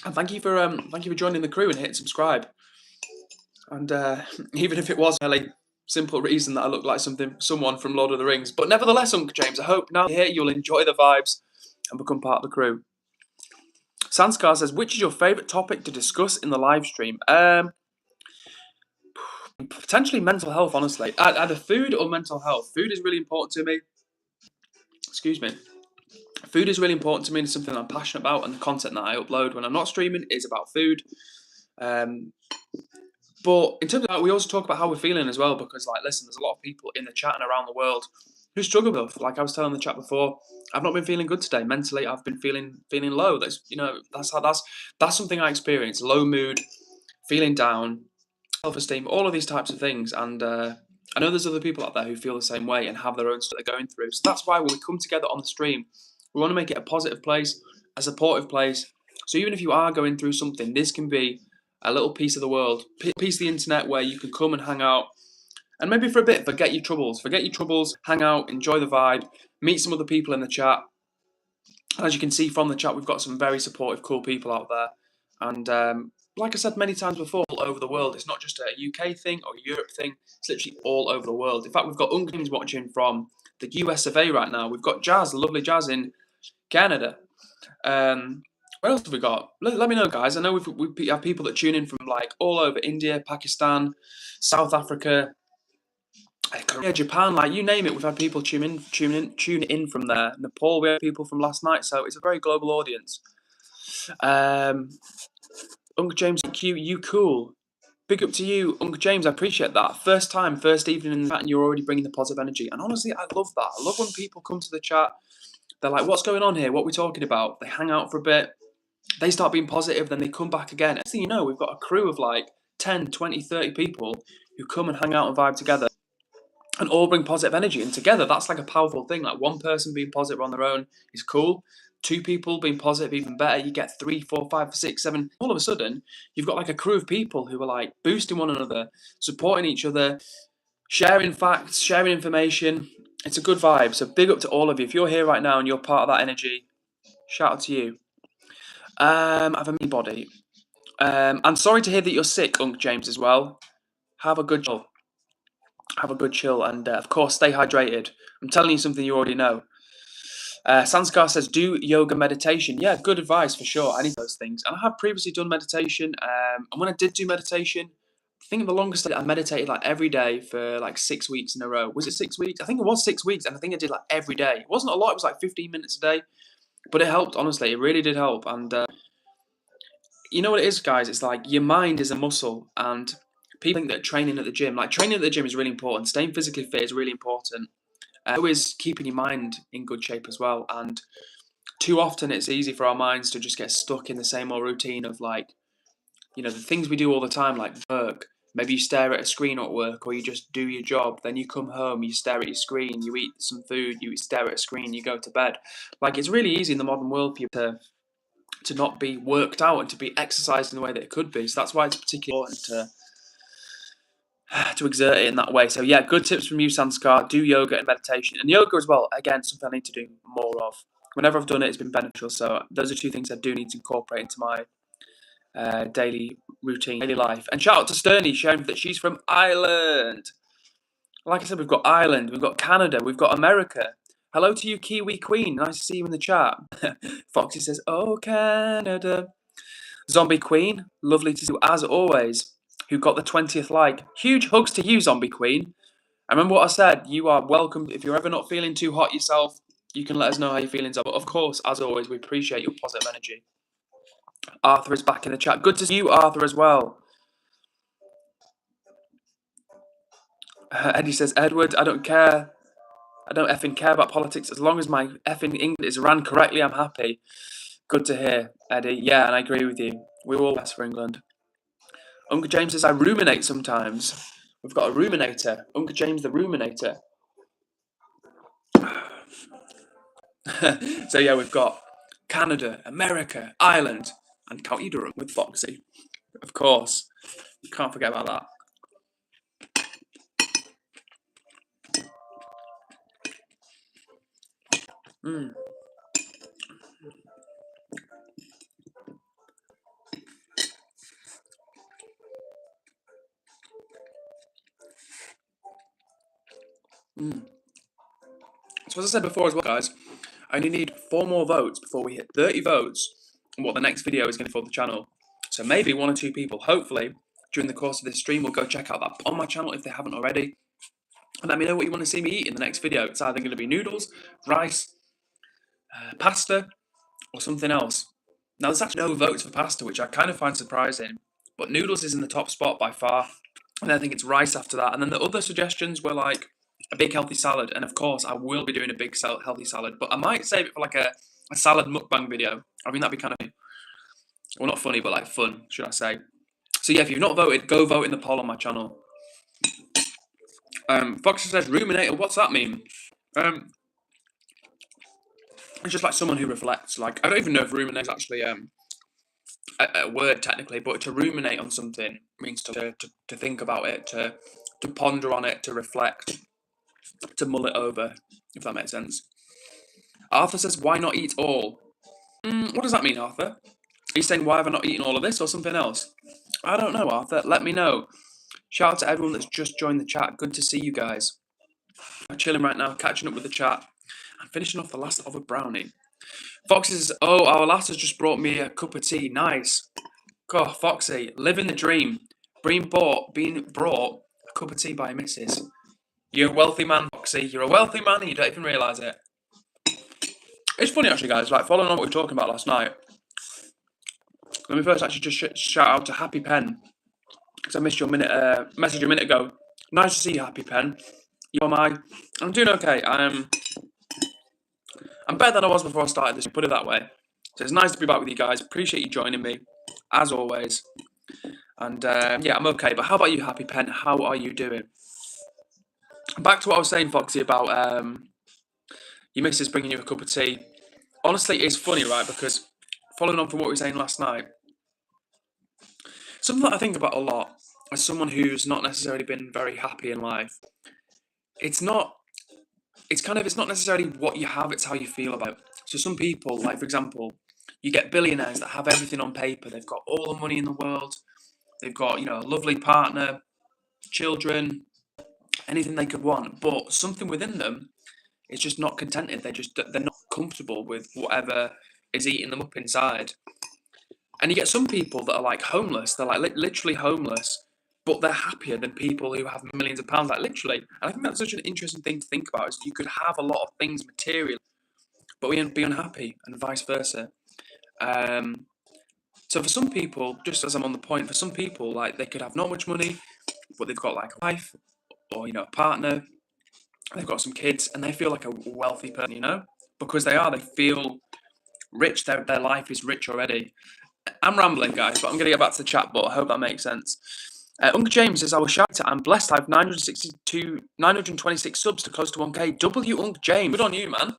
And thank you for joining the crew and hitting subscribe. And even if it was a really simple reason that I look like someone from Lord of the Rings, but nevertheless, Unc James, I hope now you're here you'll enjoy the vibes and become part of the crew. Sanskar says, which is your favourite topic to discuss in the live stream? Potentially mental health, honestly. Either food or mental health. Food is really important to me. Excuse me. Food is really important to me and it's something I'm passionate about, and the content that I upload when I'm not streaming is about food. But in terms of that, we also talk about how we're feeling as well, because, like, listen, there's a lot of people in the chat and around the world who struggle with, like I was telling the chat before, I've not been feeling good today. Mentally, I've been feeling low. That's something I experience. Low mood, feeling down, self-esteem, all of these types of things. And I know there's other people out there who feel the same way and have their own stuff they're going through. So that's why when we come together on the stream, we want to make it a positive place, a supportive place. So even if you are going through something, this can be a little piece of the world, piece of the internet where you can come and hang out and maybe for a bit forget your troubles, hang out, enjoy the vibe, meet some other people in the chat. And as you can see from the chat, we've got some very supportive, cool people out there. And like I said many times before, all over the world, it's not just a UK thing or a Europe thing, it's literally all over the world. In fact, we've got Unc watching from the US of A right now. We've got Jazz, the lovely Jazz in Canada. What else have we got? Let me know, guys. I know we have people that tune in from like all over India, Pakistan, South Africa, Korea, Japan, like you name it. We've had people tune in from there. Nepal, we had people from last night, so it's a very global audience. Uncle James, you cool. Big up to you, Uncle James. I appreciate that. First time, first evening in the chat, and you're already bringing the positive energy. And honestly, I love that. I love when people come to the chat. They're like, what's going on here? What are we talking about? They hang out for a bit. They start being positive, then they come back again. Next thing you know, we've got a crew of like 10, 20, 30 people who come and hang out and vibe together and all bring positive energy. And together, that's like a powerful thing. Like one person being positive on their own is cool. Two people being positive, even better. You get 3, 4, 5, 6, 7. All of a sudden, you've got like a crew of people who are like boosting one another, supporting each other, sharing facts, sharing information. It's a good vibe. So big up to all of you. If you're here right now and you're part of that energy, shout out to you. I have a mini body. I'm sorry to hear that you're sick, Unc James, as well. Have a good chill. And of course, stay hydrated. I'm telling you something you already know. Sanskar says, do yoga meditation. Yeah, good advice for sure. I need those things. And I have previously done meditation. And when I did do meditation, I think the longest I meditated like every day for like 6 weeks in a row. Was it 6 weeks? I think it was 6 weeks. And I think I did like every day. It wasn't a lot. It was like 15 minutes a day. But it helped, honestly. It really did help. And you know what it is, guys? It's like your mind is a muscle. And people think that training at the gym is really important. Staying physically fit is really important. So is keeping your mind in good shape as well. And too often it's easy for our minds to just get stuck in the same old routine of like, the things we do all the time, like work. Maybe you stare at a screen at work or you just do your job. Then you come home, you stare at your screen, you eat some food, you stare at a screen, you go to bed. Like it's really easy in the modern world for you to not be worked out and to be exercised in the way that it could be. So that's why it's particularly important to exert it in that way. So yeah, good tips from you, Sanskar. Do yoga and meditation. And yoga as well, again, something I need to do more of. Whenever I've done it, it's been beneficial. So those are two things I do need to incorporate into my daily routine, daily life. And shout out to Sterny, sharing that she's from Ireland. Like I said, we've got Ireland, we've got Canada, we've got America. Hello to you, Kiwi Queen. Nice to see you in the chat. Foxy says, "Oh, Canada." Zombie Queen, lovely to see you as always. Who got the 20th like? Huge hugs to you, Zombie Queen. I remember what I said. You are welcome. If you're ever not feeling too hot yourself, you can let us know how your feelings are. But of course, as always, we appreciate your positive energy. Arthur is back in the chat. Good to see you, Arthur, as well. Eddie says, "Edward, I don't care. I don't effing care about politics. As long as my effing England is ran correctly, I'm happy." Good to hear, Eddie. Yeah, and I agree with you. We're all best for England. Uncle James says, "I ruminate sometimes." We've got a ruminator. Uncle James the ruminator. So yeah, we've got Canada, America, Ireland, and County Durham with Foxy. Of course. You can't forget about that. So as I said before as well, guys, I only need 4 more votes before we hit 30 votes on what the next video is going to be for the channel. So maybe 1 or 2 people, hopefully, during the course of this stream will go check out that on my channel if they haven't already. And let me know what you want to see me eat in the next video. It's either going to be noodles, rice, pasta, or something else. Now, there's actually no votes for pasta, which I kind of find surprising. But noodles is in the top spot by far. And I think it's rice after that. And then the other suggestions were like a big healthy salad. And of course, I will be doing a big healthy salad. But I might save it for like a salad mukbang video. I mean, that'd be kind of, well, not funny, but like fun, should I say. So yeah, if you've not voted, go vote in the poll on my channel. Foxy says, ruminator, what's that mean? It's just like someone who reflects. Like, I don't even know if ruminate is actually a word technically, but to ruminate on something means to think about it, to ponder on it, to reflect, to mull it over, if that makes sense. Arthur says, why not eat all? What does that mean, Arthur? Are you saying, why have I not eaten all of this or something else? I don't know, Arthur. Let me know. Shout out to everyone that's just joined the chat. Good to see you guys. I'm chilling right now, catching up with the chat. I'm finishing off the last of a brownie. Foxy says, oh, our lass has just brought me a cup of tea. Nice. God, Foxy, living the dream. Being brought a cup of tea by a missus. You're a wealthy man, Foxy. You're a wealthy man and you don't even realise it. It's funny, actually, guys, like, following on what we were talking about last night. Let me first actually just shout out to Happy Pen. Because I missed your message a minute ago. Nice to see you, Happy Pen. I'm doing okay. I'm better than I was before I started this, put it that way. So it's nice to be back with you guys. Appreciate you joining me, as always. And yeah, I'm okay. But how about you, Happy Pen? How are you doing? Back to what I was saying, Foxy, about your missus bringing you a cup of tea. Honestly, it's funny, right? Because following on from what we were saying last night, something that I think about a lot as someone who's not necessarily been very happy in life, it's not necessarily what you have, it's how you feel about it. So some people, like for example, you get billionaires that have everything on paper. They've got all the money in the world. They've got, a lovely partner, children, anything they could want. But something within them is just not contented. They're not comfortable with whatever is eating them up inside. And you get some people that are like homeless. They're like literally homeless, but they're happier than people who have millions of pounds, like literally. And I think that's such an interesting thing to think about, is you could have a lot of things material, but we be unhappy, and vice versa. So for some people, just as I'm on the point, for some people, like they could have not much money, but they've got like a wife or, a partner, they've got some kids, and they feel like a wealthy person, because they feel rich, their life is rich already. I'm rambling, guys, but I'm going to get back to the chat, but I hope that makes sense. Uncle James says, I was shouting, I'm blessed. I have 926 subs to close to 1K. W Uncle James. Good on you, man.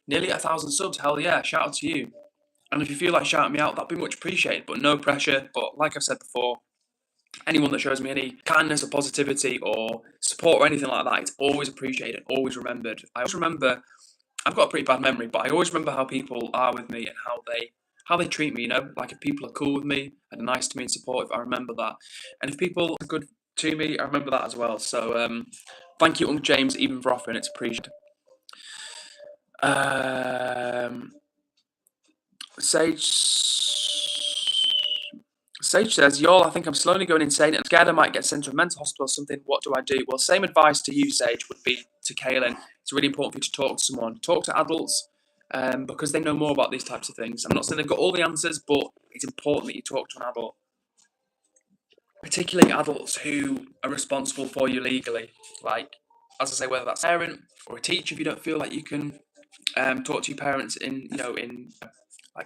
Nearly 1,000 subs. Hell yeah. Shout out to you. And if you feel like shouting me out, that'd be much appreciated, but no pressure. But like I've said before, anyone that shows me any kindness or positivity or support or anything like that, it's always appreciated, always remembered. I always remember, I've got a pretty bad memory, but I always remember how people are with me and how how they treat me, you know, like if people are cool with me and are nice to me and supportive, I remember that. And if people are good to me, I remember that as well. So thank you, Uncle James, even for offering. It's appreciated. Sage says, y'all, I think I'm slowly going insane and scared I might get sent to a mental hospital or something. What do I do? Well, same advice to you, Sage, would be to Kaylin. It's really important for you to talk to someone. Talk to adults because they know more about these types of things. I'm not saying they've got all the answers, but it's important that you talk to an adult. Particularly adults who are responsible for you legally. Like, as I say, whether that's a parent or a teacher, if you don't feel like you can talk to your parents in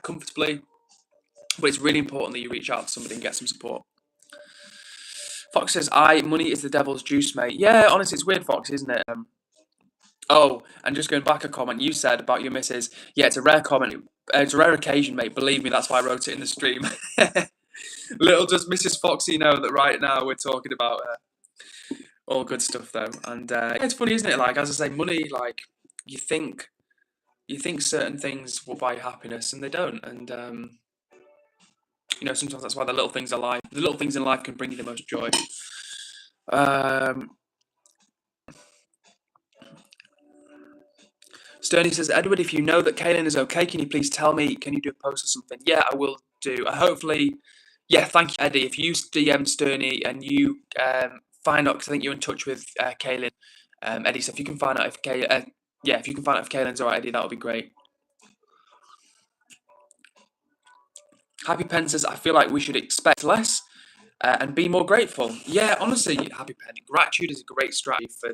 comfortably. But it's really important that you reach out to somebody and get some support. Fox says, money is the devil's juice, mate. Yeah, honestly, it's weird, Fox, isn't it? And just going back a comment you said about your missus. Yeah, it's a rare comment. It's a rare occasion, mate. Believe me, that's why I wrote it in the stream. Little does Mrs. Foxy know that right now we're talking about all good stuff, though. And it's funny, isn't it? Like, as I say, money, like, you think certain things will buy you happiness, and they don't. And sometimes that's why the little things in life can bring you the most joy. Sturdy says, Edward, if you know that Kaylin is okay, can you please tell me? Can you do a post or something? Yeah, I will do. Hopefully, yeah, thank you, Eddie. If you DM Sturdy and you find out, because I think you're in touch with Kaylin, Eddie, so if you can find out if Kaylin's alright, Eddie, that would be great. Happy Pen says, I feel like we should expect less and be more grateful. Yeah, honestly, Happy Pen, gratitude is a great strategy for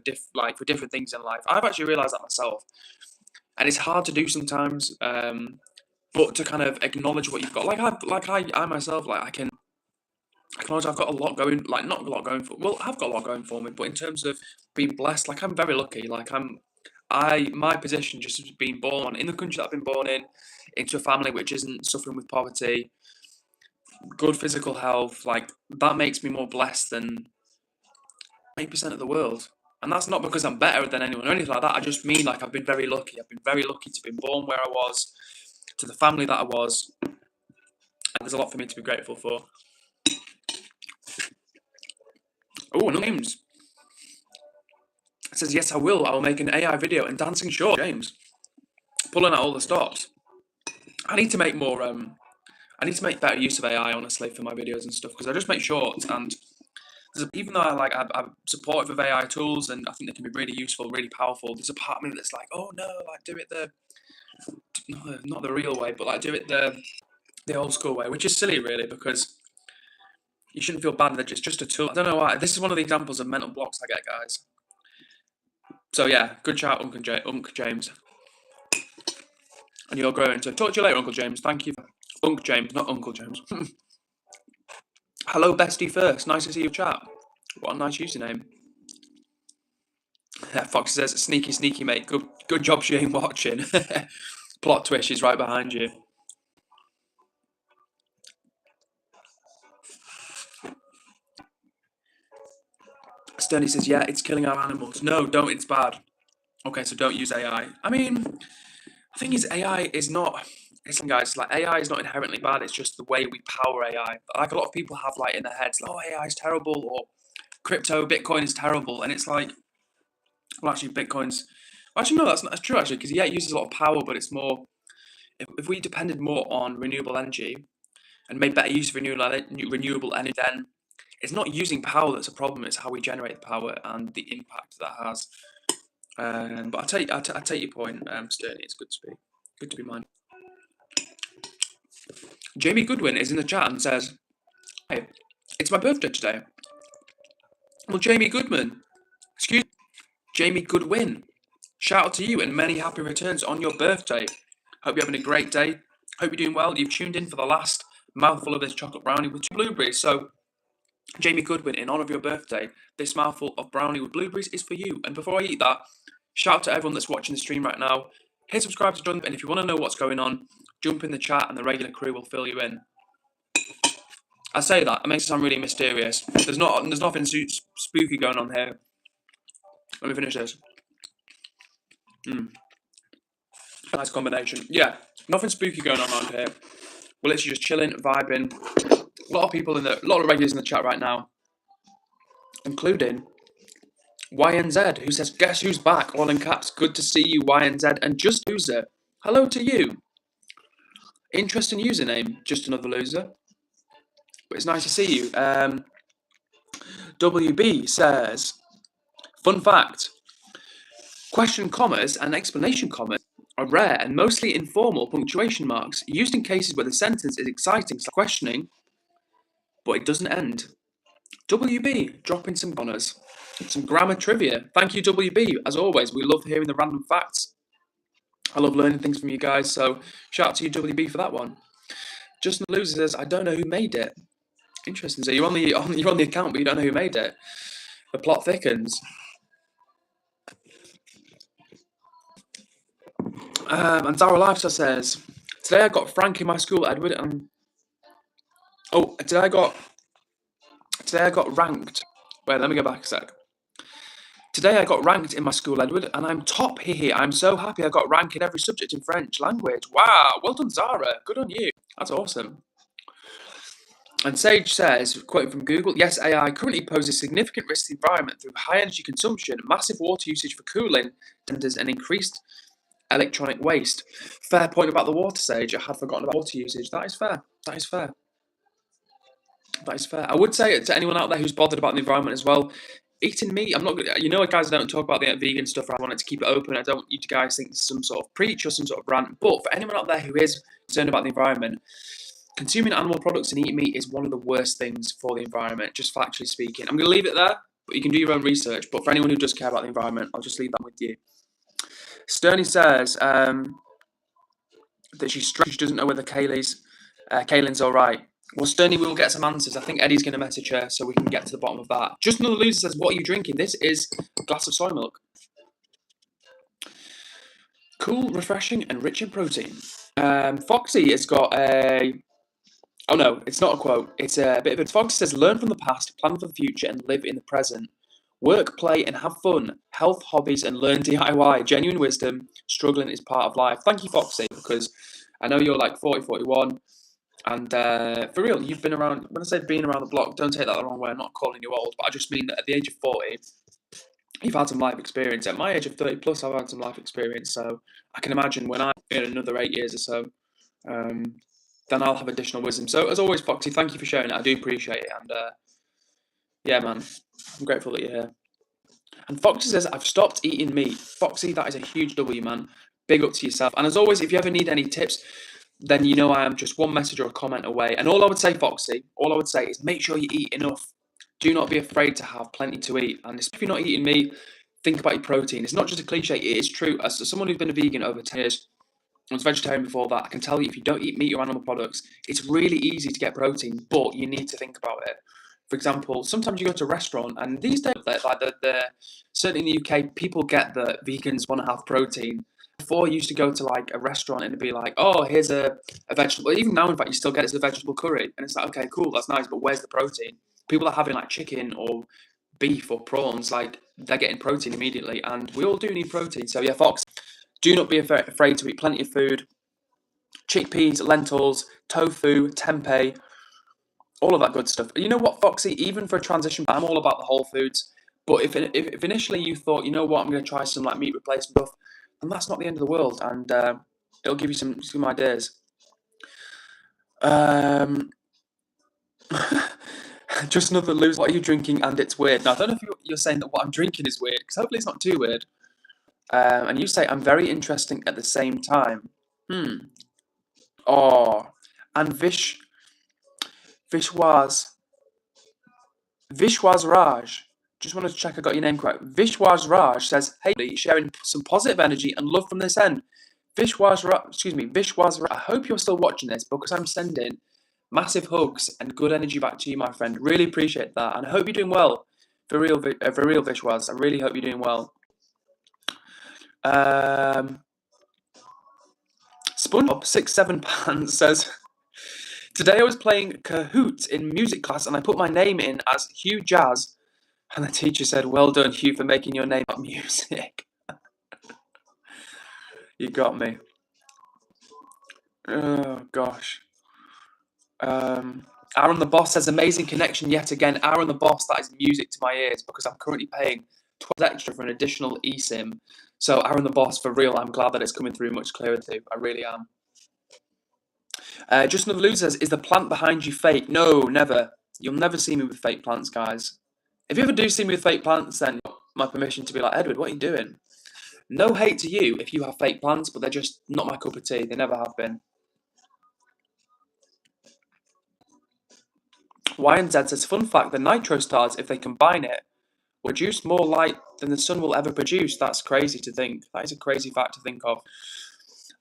different things in life. I've actually realised that myself. And it's hard to do sometimes, but to kind of acknowledge what you've got. I myself, I can acknowledge I've got a lot going, not a lot going for. Well, I've got a lot going for me, but in terms of being blessed, I'm very lucky. My position just as being born in the country that I've been born in, into a family which isn't suffering with poverty, good physical health, that makes me more blessed than 8% of the world. And that's not because I'm better than anyone or anything like that. I just mean I've been very lucky. I've been very lucky to have been born where I was, to the family that I was. And there's a lot for me to be grateful for. Oh, James. It says, yes, I will. I will make an AI video and dancing short. James. Pulling out all the stops. I need to make more, I need to make better use of AI, honestly, for my videos and stuff. Because I just make shorts and even though I'm supportive of AI tools and I think they can be really useful, really powerful, there's a part of me that's like, oh no, do it not the real way, but do it the old school way, which is silly really, because you shouldn't feel bad that it's just a tool. I don't know why. This is one of the examples of mental blocks I get, guys. So yeah, good shout, Uncle James. And you're growing. So talk to you later, Uncle James. Thank you. Uncle James, not Uncle James. Hello, bestie first. Nice to see you chat. What a nice username. Fox says, sneaky, mate. Good job she ain't watching. Plot twist, she's right behind you. Sturdy says, yeah, it's killing our animals. No, don't, it's bad. Okay, so don't use AI. I mean, the thing is, AI is not... Listen, guys, AI is not inherently bad. It's just the way we power AI. A lot of people have in their heads, AI is terrible, or crypto, Bitcoin is terrible, and it's well, actually, Bitcoin's... Well, actually, no, that's true, actually, because, yeah, it uses a lot of power, but it's more... If we depended more on renewable energy and made better use of renewable energy, then it's not using power that's a problem, it's how we generate the power and the impact that has. But I take your point, Sturdy, it's good to be mindful. Jamie Goodwin is in the chat and says, hey, it's my birthday today. Well, Jamie Goodwin, shout out to you and many happy returns on your birthday. Hope you're having a great day. Hope you're doing well. You've tuned in for the last mouthful of this chocolate brownie with 2 blueberries. So, Jamie Goodwin, in honour of your birthday, this mouthful of brownie with blueberries is for you. And before I eat that, shout out to everyone that's watching the stream right now. Hit subscribe to join, and if you want to know what's going on, jump in the chat and the regular crew will fill you in. I say that, it makes it sound really mysterious. There's nothing spooky going on here. Let me finish this. Nice combination. Yeah, nothing spooky going on around here. We're literally just chilling, vibing. A lot of regulars in the chat right now, including YNZ, who says, "Guess who's back?" All in caps. Good to see you, YNZ. And Just Loser, hello to you. Interesting username, Just Another Loser. But it's nice to see you. WB says, fun fact, question commas and explanation commas are rare and mostly informal punctuation marks used in cases where the sentence is exciting, questioning, but it doesn't end. WB, dropping some honours. Some grammar trivia. Thank you, WB. As always, we love hearing the random facts. I love learning things from you guys, so shout out to you, WB, for that one. Justin Loser says, I don't know who made it. Interesting. So you're on the account, but you don't know who made it. The plot thickens. And Zara Lifestyle says, today I got Frank in my school, Edward, and today I got ranked. Wait, let me go back a sec. Today I got ranked in my school, Edward, and I'm top here. I'm so happy I got ranked in every subject in French language. Wow, well done, Zara. Good on you. That's awesome. And Sage says, quoting from Google, yes, AI currently poses significant risk to the environment through high energy consumption, massive water usage for cooling, and increased electronic waste. Fair point about the water, Sage. I had forgotten about water usage. That is fair. That is fair. That is fair. I would say to anyone out there who's bothered about the environment as well, eating meat, I'm not, guys, I don't talk about the vegan stuff. I wanted to keep it open. I don't want you guys think this is some sort of preach or some sort of rant. But for anyone out there who is concerned about the environment, consuming animal products and eating meat is one of the worst things for the environment, just factually speaking. I'm going to leave it there, but you can do your own research. But for anyone who does care about the environment, I'll just leave that with you. Sterney says that she doesn't know whether Kaylin's all right. Well, Sterney, we will get some answers. I think Eddie's going to message her so we can get to the bottom of that. Just Another Loser says, what are you drinking? This is a glass of soy milk. Cool, refreshing, and rich in protein. Foxy has got a... Oh, no, it's not a quote. It's a bit of it. Foxy says, learn from the past, plan for the future, and live in the present. Work, play, and have fun. Health, hobbies, and learn DIY. Genuine wisdom. Struggling is part of life. Thank you, Foxy, because I know you're like 40, 41. And for real, you've been around, when I say being around the block, don't take that the wrong way. I'm not calling you old, but I just mean that at the age of 40, you've had some life experience. At my age of 30 plus, I've had some life experience. So I can imagine when I'm in another 8 years or so, then I'll have additional wisdom. So as always, Foxy, thank you for sharing it. I do appreciate it. And yeah, man, I'm grateful that you're here. And Foxy says, I've stopped eating meat. Foxy, that is a huge W, man. Big up to yourself. And as always, if you ever need any tips, then you know I am just one message or a comment away. And all I would say, Foxy, is make sure you eat enough. Do not be afraid to have plenty to eat. And if you're not eating meat, think about your protein. It's not just a cliche, it is true. As someone who's been a vegan over 10 years, I was vegetarian before that, I can tell you if you don't eat meat or animal products, it's really easy to get protein, but you need to think about it. For example, sometimes you go to a restaurant, and these days, like certainly in the UK, people get that vegans want to have protein. Before, you used to go to like a restaurant and it'd be like, oh, here's a vegetable. Even now, in fact, you still get it as a vegetable curry. And it's like, okay, cool, that's nice, but where's the protein? People are having like chicken or beef or prawns, like they're getting protein immediately. And we all do need protein. So yeah, Fox, do not be afraid to eat plenty of food. Chickpeas, lentils, tofu, tempeh, all of that good stuff. You know what, Foxy, even for a transition, I'm all about the whole foods. But if initially you thought, you know what, I'm going to try some like meat replacement stuff, and that's not the end of the world, and it'll give you some ideas. Just Another Loser, what are you drinking? And it's weird. Now, I don't know if you're saying that what I'm drinking is weird, because hopefully it's not too weird. And you say, I'm very interesting at the same time. Oh, and Vishwas Raj. Just wanted to check I got your name correct. Vishwas Raj says, hey, sharing some positive energy and love from this end. Vishwas Raj, I hope you're still watching this because I'm sending massive hugs and good energy back to you, my friend. Really appreciate that. And I hope you're doing well. For real, Vishwas. I really hope you're doing well. SpongeBob 67 Pants says, today I was playing Kahoot in music class and I put my name in as Hugh Jazz. And the teacher said, well done, Hugh, for making your name up music. You got me. Oh, gosh. Aaron the Boss says, amazing connection yet again. Aaron the Boss, that is music to my ears because I'm currently paying $12 extra for an additional eSIM. So Aaron the Boss, for real, I'm glad that it's coming through much clearer too. I really am. Just another loser says, is the plant behind you fake? No, never. You'll never see me with fake plants, guys. If you ever do see me with fake plants, then my permission to be like, Edward, what are you doing? No hate to you if you have fake plants, but they're just not my cup of tea. They never have been. YNZ says, fun fact, the nitro stars, if they combine it, will produce more light than the sun will ever produce. That's crazy to think. That is a crazy fact to think of.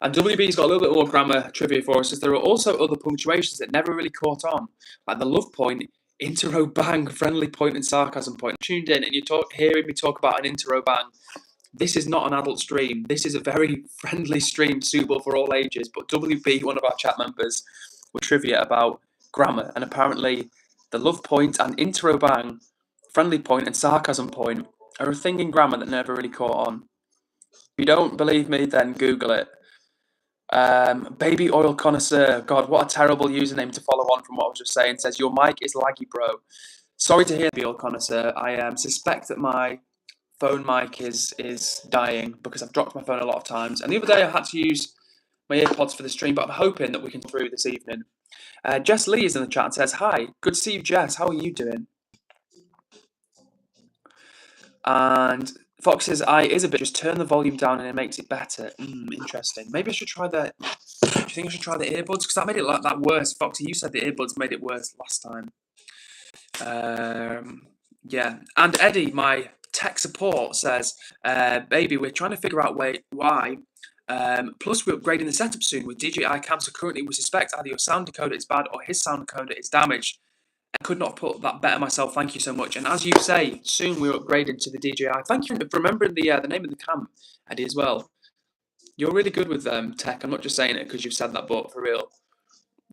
And WB's got a little bit more grammar trivia for us. Says there are also other punctuations that never really caught on, like the love point, intero bang, friendly point, and sarcasm point. Tuned in and you're hearing me talk about an intero bang. This is not an adult stream. This is a very friendly stream suitable for all ages. But WB, one of our chat members, were trivia about grammar, and apparently the love point and intero bang, friendly point, and sarcasm point are a thing in grammar that never really caught on. If you don't believe me, then Google it. Baby oil connoisseur, God, what a terrible username to follow on from what I was just saying. Says your mic is laggy, bro. Sorry to hear, baby oil connoisseur. I suspect that my phone mic is dying because I've dropped my phone a lot of times. And the other day I had to use my earpods for the stream, but I'm hoping that we can through this evening. Jess Lee is in the chat and says, hi, good to see you, Jess. How are you doing? And Fox says, is a bit, just turn the volume down and it makes it better. Interesting. Maybe I should try the, do you think I should try the earbuds? Because that made it like that worse. Foxy, you said the earbuds made it worse last time. Yeah. And Eddie, my tech support, says, baby, we're trying to figure out why. Plus, we're upgrading the setup soon with DJI cam, so currently we suspect either your sound decoder is bad or his sound decoder is damaged. I could not have put that better myself. Thank you so much. And as you say, soon we're upgrading to the DJI. Thank you for remembering the name of the cam, Eddie, as well. You're really good with tech. I'm not just saying it because you've said that, but for real,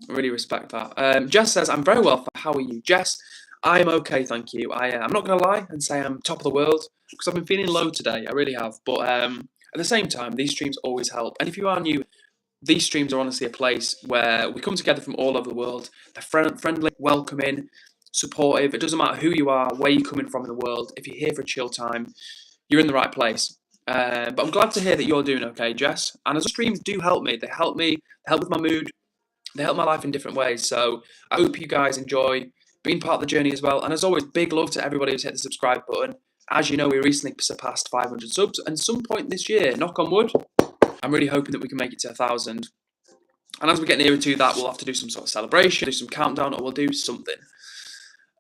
I really respect that. Jess says, I'm very well. How are you? Jess, I'm okay, thank you. I'm not going to lie and say I'm top of the world because I've been feeling low today. I really have. But at the same time, these streams always help. And if you are new, these streams are honestly a place where we come together from all over the world. They're friendly, welcoming, supportive. It doesn't matter who you are, where you're coming from in the world. If you're here for a chill time, you're in the right place. But I'm glad to hear that you're doing okay, Jess. And as streams do help me. They help with my mood. They help my life in different ways. So I hope you guys enjoy being part of the journey as well. And as always, big love to everybody who's hit the subscribe button. As you know, we recently surpassed 500 subs. And some point this year, knock on wood, I'm really hoping that we can make it to 1,000. And as we get nearer to that, we'll have to do some sort of celebration, do some countdown, or we'll do something.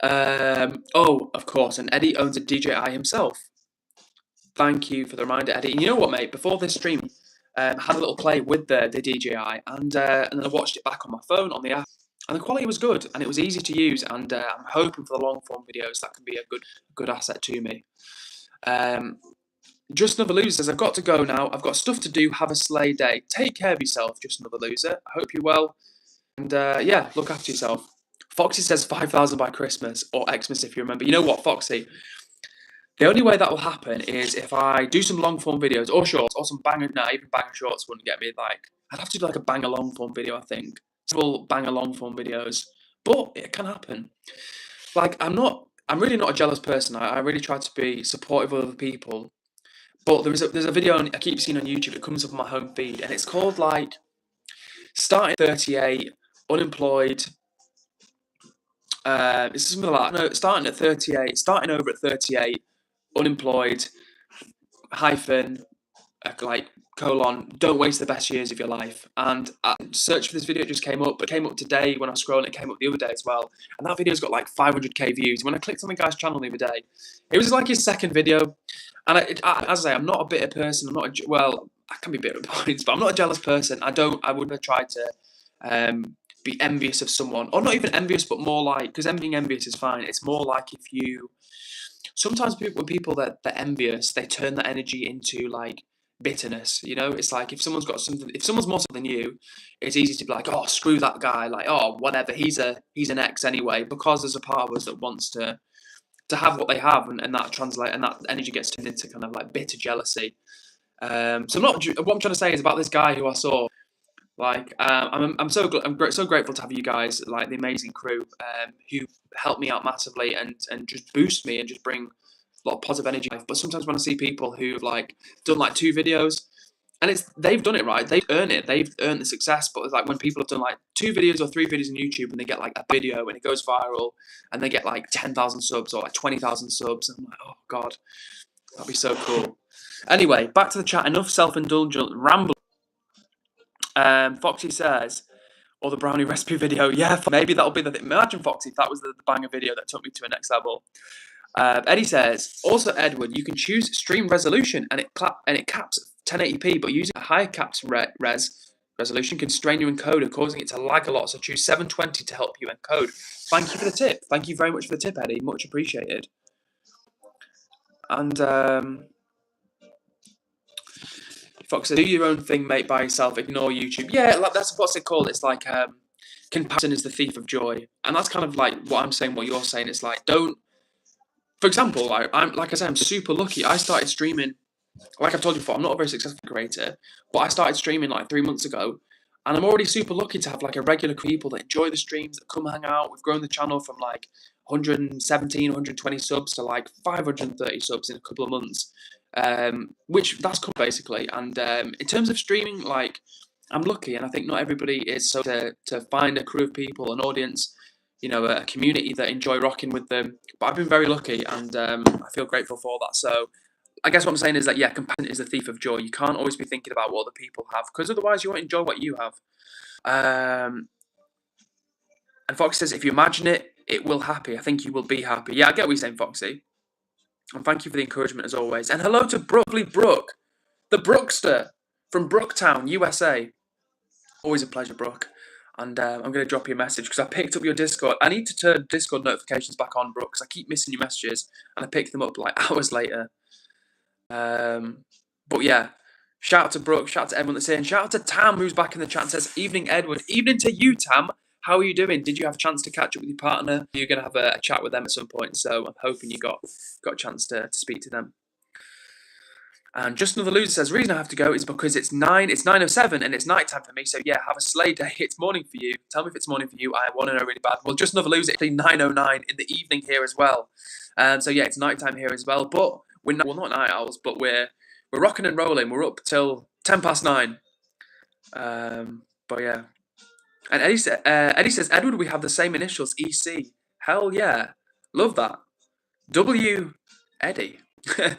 Oh, of course, and Eddie owns a DJI himself. Thank you for the reminder, Eddie. And you know what, mate? Before this stream, had a little play with the DJI, and then I watched it back on my phone, on the app, and the quality was good, and it was easy to use, and I'm hoping for the long-form videos that can be a good asset to me. Just Another Loser says, I've got to go now. I've got stuff to do. Have a slay day. Take care of yourself, Just Another Loser. I hope you're well. And yeah, look after yourself. Foxy says 5,000 by Christmas, or Xmas if you remember. You know what, Foxy? The only way that will happen is if I do some long-form videos, or shorts, or some banger. No, even banger shorts wouldn't get me. I'd have to do like a banger long-form video, I think. Several banger long-form videos. But it can happen. I'm really not a jealous person. I really try to be supportive of other people. But there's a video I keep seeing on YouTube. It comes up on my home feed, and it's called starting at 38, unemployed. It's something like that. No, starting at 38, starting over at 38, unemployed. Hyphen, colon. Don't waste the best years of your life. And I searched for this video. It just came up. It came up today when I was scrolling. It came up the other day as well. And that video's got 500k views. When I clicked on the guy's channel the other day, it was his second video. And as I say, I'm not a bitter person. I can be bitter at points, but I'm not a jealous person. I wouldn't try to be envious of someone, or not even envious, but more because being envious is fine. It's more like sometimes when people that they're envious, they turn that energy into bitterness. It's like if someone's got something, if someone's more than you, it's easy to be like, oh, screw that guy, oh, whatever, he's an ex anyway, because there's a part of us that wants to have what they have, and that energy gets turned into kind of bitter jealousy. So what I'm trying to say is about this guy who I saw. Like, I'm so so grateful to have you guys, like the amazing crew, who help me out massively and just boost me and just bring a lot of positive energy. But sometimes when I see people who've like done like 2 videos, and they've done it right, they've earned it, they've earned the success. But it's like when people have done like 2 videos or 3 videos on YouTube and they get like a video and it goes viral and they get like 10,000 subs or like 20,000 subs, and I'm like, oh god, that'd be so cool. Anyway, back to the chat. Enough self-indulgent ramble. Foxy says, or the brownie recipe video. Yeah, maybe that'll be the thing. Imagine, Foxy, if that was the banger video that took me to a next level. Eddie says, also, Edward, you can choose stream resolution and it caps 1080p, but using a higher capped resolution can strain your encoder, causing it to lag a lot. So choose 720 to help you encode. Thank you for the tip. Thank you very much for the tip, Eddie. Much appreciated. And Fox said, do your own thing, mate, by yourself. Ignore YouTube. Yeah, like that's what's it called. It's like comparison is the thief of joy, and that's kind of like what I'm saying. What you're saying. It's like don't. For example, I'm super lucky. I started streaming, like I've told you before. I'm not a very successful creator, but I started streaming like 3 months ago, and I'm already super lucky to have like a regular people that enjoy the streams, that come hang out. We've grown the channel from like 117, 120 subs to like 530 subs in a couple of months. Which that's cool basically. And in terms of streaming, like I'm lucky, and I think not everybody is. So to find a crew of people, an audience, you know, a community that enjoy rocking with them. But I've been very lucky, and I feel grateful for that. So I guess what I'm saying is that, yeah, comparison is the thief of joy. You can't always be thinking about what other people have, because otherwise you won't enjoy what you have. And Foxy says, if you imagine it, it will happy. I think you will be happy. Yeah, I get what you're saying, Foxy. And thank you for the encouragement as always. And hello to Brooke, the Brookster from Brooktown, USA. Always a pleasure, Brooke. And I'm going to drop you a message because I picked up your Discord. I need to turn Discord notifications back on, Brooke, because I keep missing your messages and I pick them up like hours later. But yeah, shout out to Brooke, shout out to everyone that's here, and shout out to Tam, who's back in the chat and says, evening, Edward. Evening to you, Tam. How are you doing? Did you have a chance to catch up with your partner? You're going to have a chat with them at some point, so I'm hoping you got a chance to speak to them. And Just Another Loser says, the reason I have to go is because it's 9:07 and it's night time for me. So yeah, have a slay day. It's morning for you. Tell me if it's morning for you. I want to know really bad. Well, Just Another Loser, it's actually 9:09 in the evening here as well. So yeah, it's night time here as well. But we're not night owls, but we're rocking and rolling. We're up till 9:10. But yeah. And Eddie says, Edward, we have the same initials, EC. Hell yeah. Love that. W. Eddie. And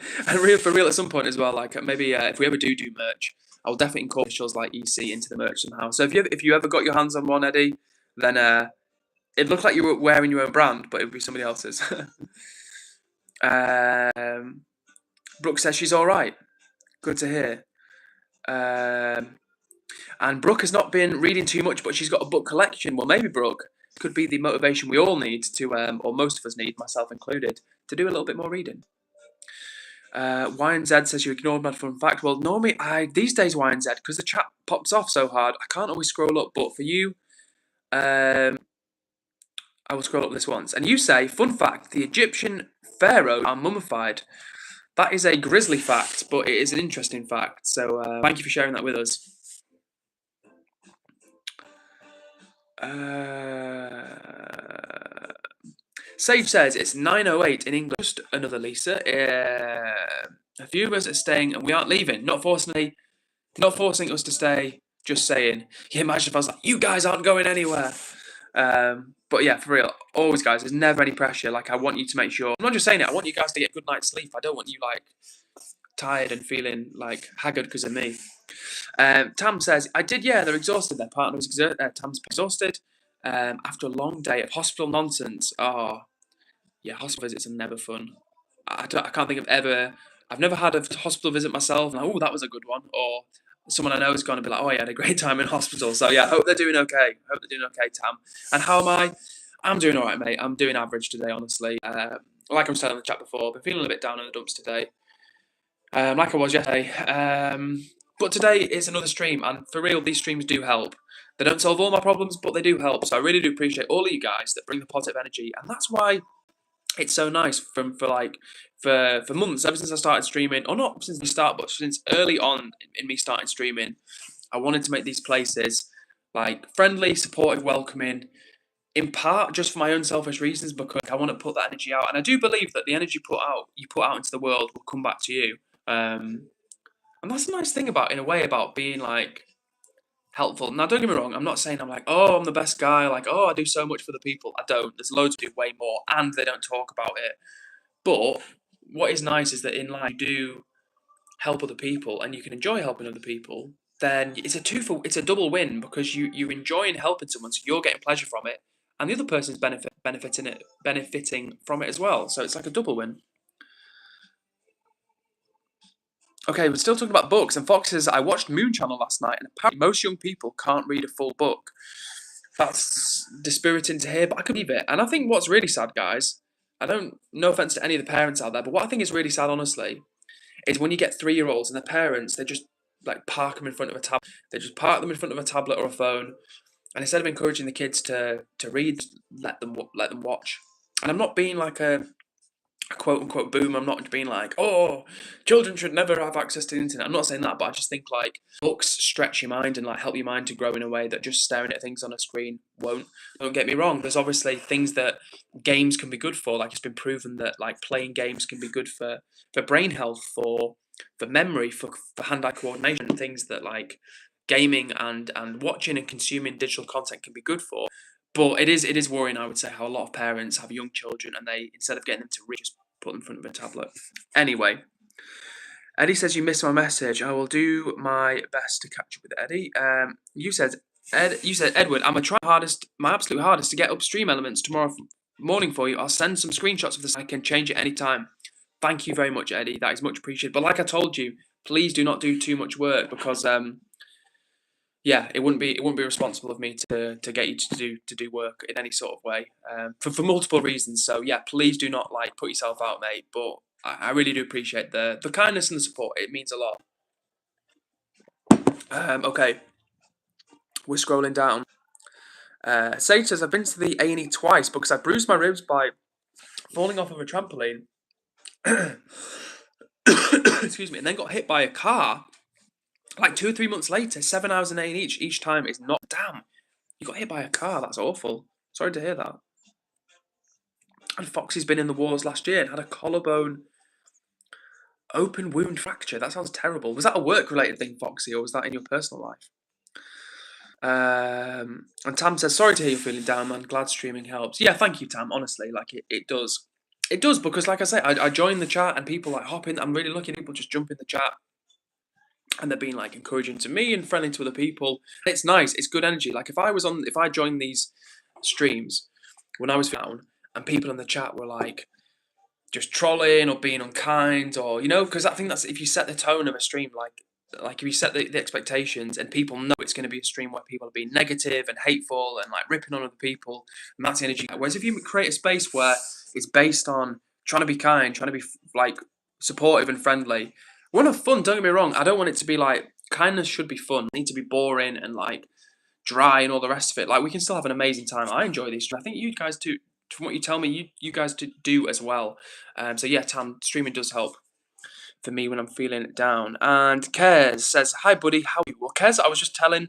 for real, at some point as well, like maybe if we ever do merch, I'll definitely incorporate initials like EC into the merch somehow. So if you ever got your hands on one, Eddie, then it looked like you were wearing your own brand, but it would be somebody else's. Brooke says she's all right. Good to hear. And Brooke has not been reading too much, but she's got a book collection. Well, maybe Brooke could be the motivation we all need to, or most of us need, myself included, to do a little bit more reading. YNZ says you ignored my fun fact. Well, normally these days, YNZ, because the chat pops off so hard, I can't always scroll up. But for you, I will scroll up this once. And you say, fun fact, the Egyptian pharaohs are mummified. That is a grisly fact, but it is an interesting fact. So thank you for sharing that with us. Sage says it's 9:08 in English. Just another Lisa. A few of us are staying and we aren't leaving. Not forcing us to stay. Just saying. Yeah, imagine if I was like, you guys aren't going anywhere. But yeah, for real, always, guys, there's never any pressure. Like, I want you to make sure. I'm not just saying it. I want you guys to get a good night's sleep. I don't want you like tired and feeling like haggard because of me. Tam says, I did. Yeah, they're exhausted. Their partner was Tam's exhausted after a long day of hospital nonsense. Oh, yeah, hospital visits are never fun. I can't think I've never had a hospital visit myself. And oh, that was a good one. Or someone I know is going to be like, oh, I had a great time in hospital. So yeah, I hope they're doing okay. Tam. And how am I? I'm doing all right, mate. I'm doing average today, honestly. Like I was telling in the chat before, I've been feeling a bit down in the dumps today. Like I was yesterday. But today is another stream, and for real, these streams do help. They don't solve all my problems, but they do help. So I really do appreciate all of you guys that bring the positive energy, and that's why it's so nice for months, ever since I started streaming, or not since the start, but since early on in me starting streaming. I wanted to make these places like friendly, supportive, welcoming, in part just for my own selfish reasons, because I want to put that energy out. And I do believe that the energy you put out into the world will come back to you. And that's a nice thing about, in a way, about being like helpful. Now, don't get me wrong, I'm not saying I'm like, oh, I'm the best guy, like, oh, I do so much for the people. I don't. There's loads who do way more, and they don't talk about it. But what is nice is that in life, you do help other people and you can enjoy helping other people, then it's a double win, because you're enjoying helping someone, so you're getting pleasure from it, and the other person's benefiting from it as well. So it's like a double win. Okay, we're still talking about books, and Fox says, I watched Moon Channel last night, and apparently most young people can't read a full book. That's dispiriting to hear, but I can believe it. And I think what's really sad, guys, no offense to any of the parents out there, but what I think is really sad, honestly, is when you get 3-year-olds and the parents, they just like park them in front of a tablet. They just park them in front of a tablet or a phone, and instead of encouraging the kids to read, let them watch. And I'm not being like a quote unquote boom. I'm not being like, oh, children should never have access to the internet. I'm not saying that, but I just think like books stretch your mind and like help your mind to grow in a way that just staring at things on a screen won't. Don't get me wrong. There's obviously things that games can be good for. Like, it's been proven that like playing games can be good for brain health, for memory, for hand-eye coordination, things that like gaming and watching and consuming digital content can be good for. But it is worrying, I would say, how a lot of parents have young children and they, instead of getting them to read, just put them in front of a tablet. Anyway, Eddie says you missed my message. I will do my best to catch up with Eddie. You said Edward, I'm gonna try my absolute hardest to get up stream elements tomorrow morning for you. I'll send some screenshots of this. I can change it anytime. Thank you very much, Eddie. That is much appreciated. But like I told you, please do not do too much work, because yeah, it wouldn't be responsible of me to get you to do work in any sort of way, for multiple reasons. So yeah, please do not like put yourself out, mate. But I really do appreciate the kindness and the support. It means a lot. Okay, we're scrolling down. Sage says, I've been to the A&E twice because I bruised my ribs by falling off of a trampoline. Excuse me, and then got hit by a car. Like 2 or 3 months later, 7 hours in A&E each time is not. Damn, you got hit by a car. That's awful. Sorry to hear that. And Foxy's been in the wars last year and had a collarbone open wound fracture. That sounds terrible. Was that a work-related thing, Foxy, or was that in your personal life? And Tam says, sorry to hear you're feeling down, man. Glad streaming helps. Yeah, thank you, Tam. Honestly, like it does. It does, because like I say, I join the chat and people like hop in. I'm really lucky people just jump in the chat and they're being like encouraging to me and friendly to other people. It's nice. It's good energy. Like if I joined these streams when I was down and people in the chat were like just trolling or being unkind, or because I think that's, if you set the tone of a stream, like if you set the expectations and people know it's going to be a stream where people are being negative and hateful and like ripping on other people, and that's the energy. Whereas if you create a space where it's based on trying to be kind, trying to be like supportive and friendly, we want to have fun. Don't get me wrong. I don't want it to be like, kindness should be fun. It needs to be boring and like dry and all the rest of it. Like, we can still have an amazing time. I enjoy these. I think you guys do. From what you tell me, you guys do as well. So yeah, Tam, streaming does help for me when I'm feeling down. And Cares says, hi buddy, how are you? Well, Cares, I was just telling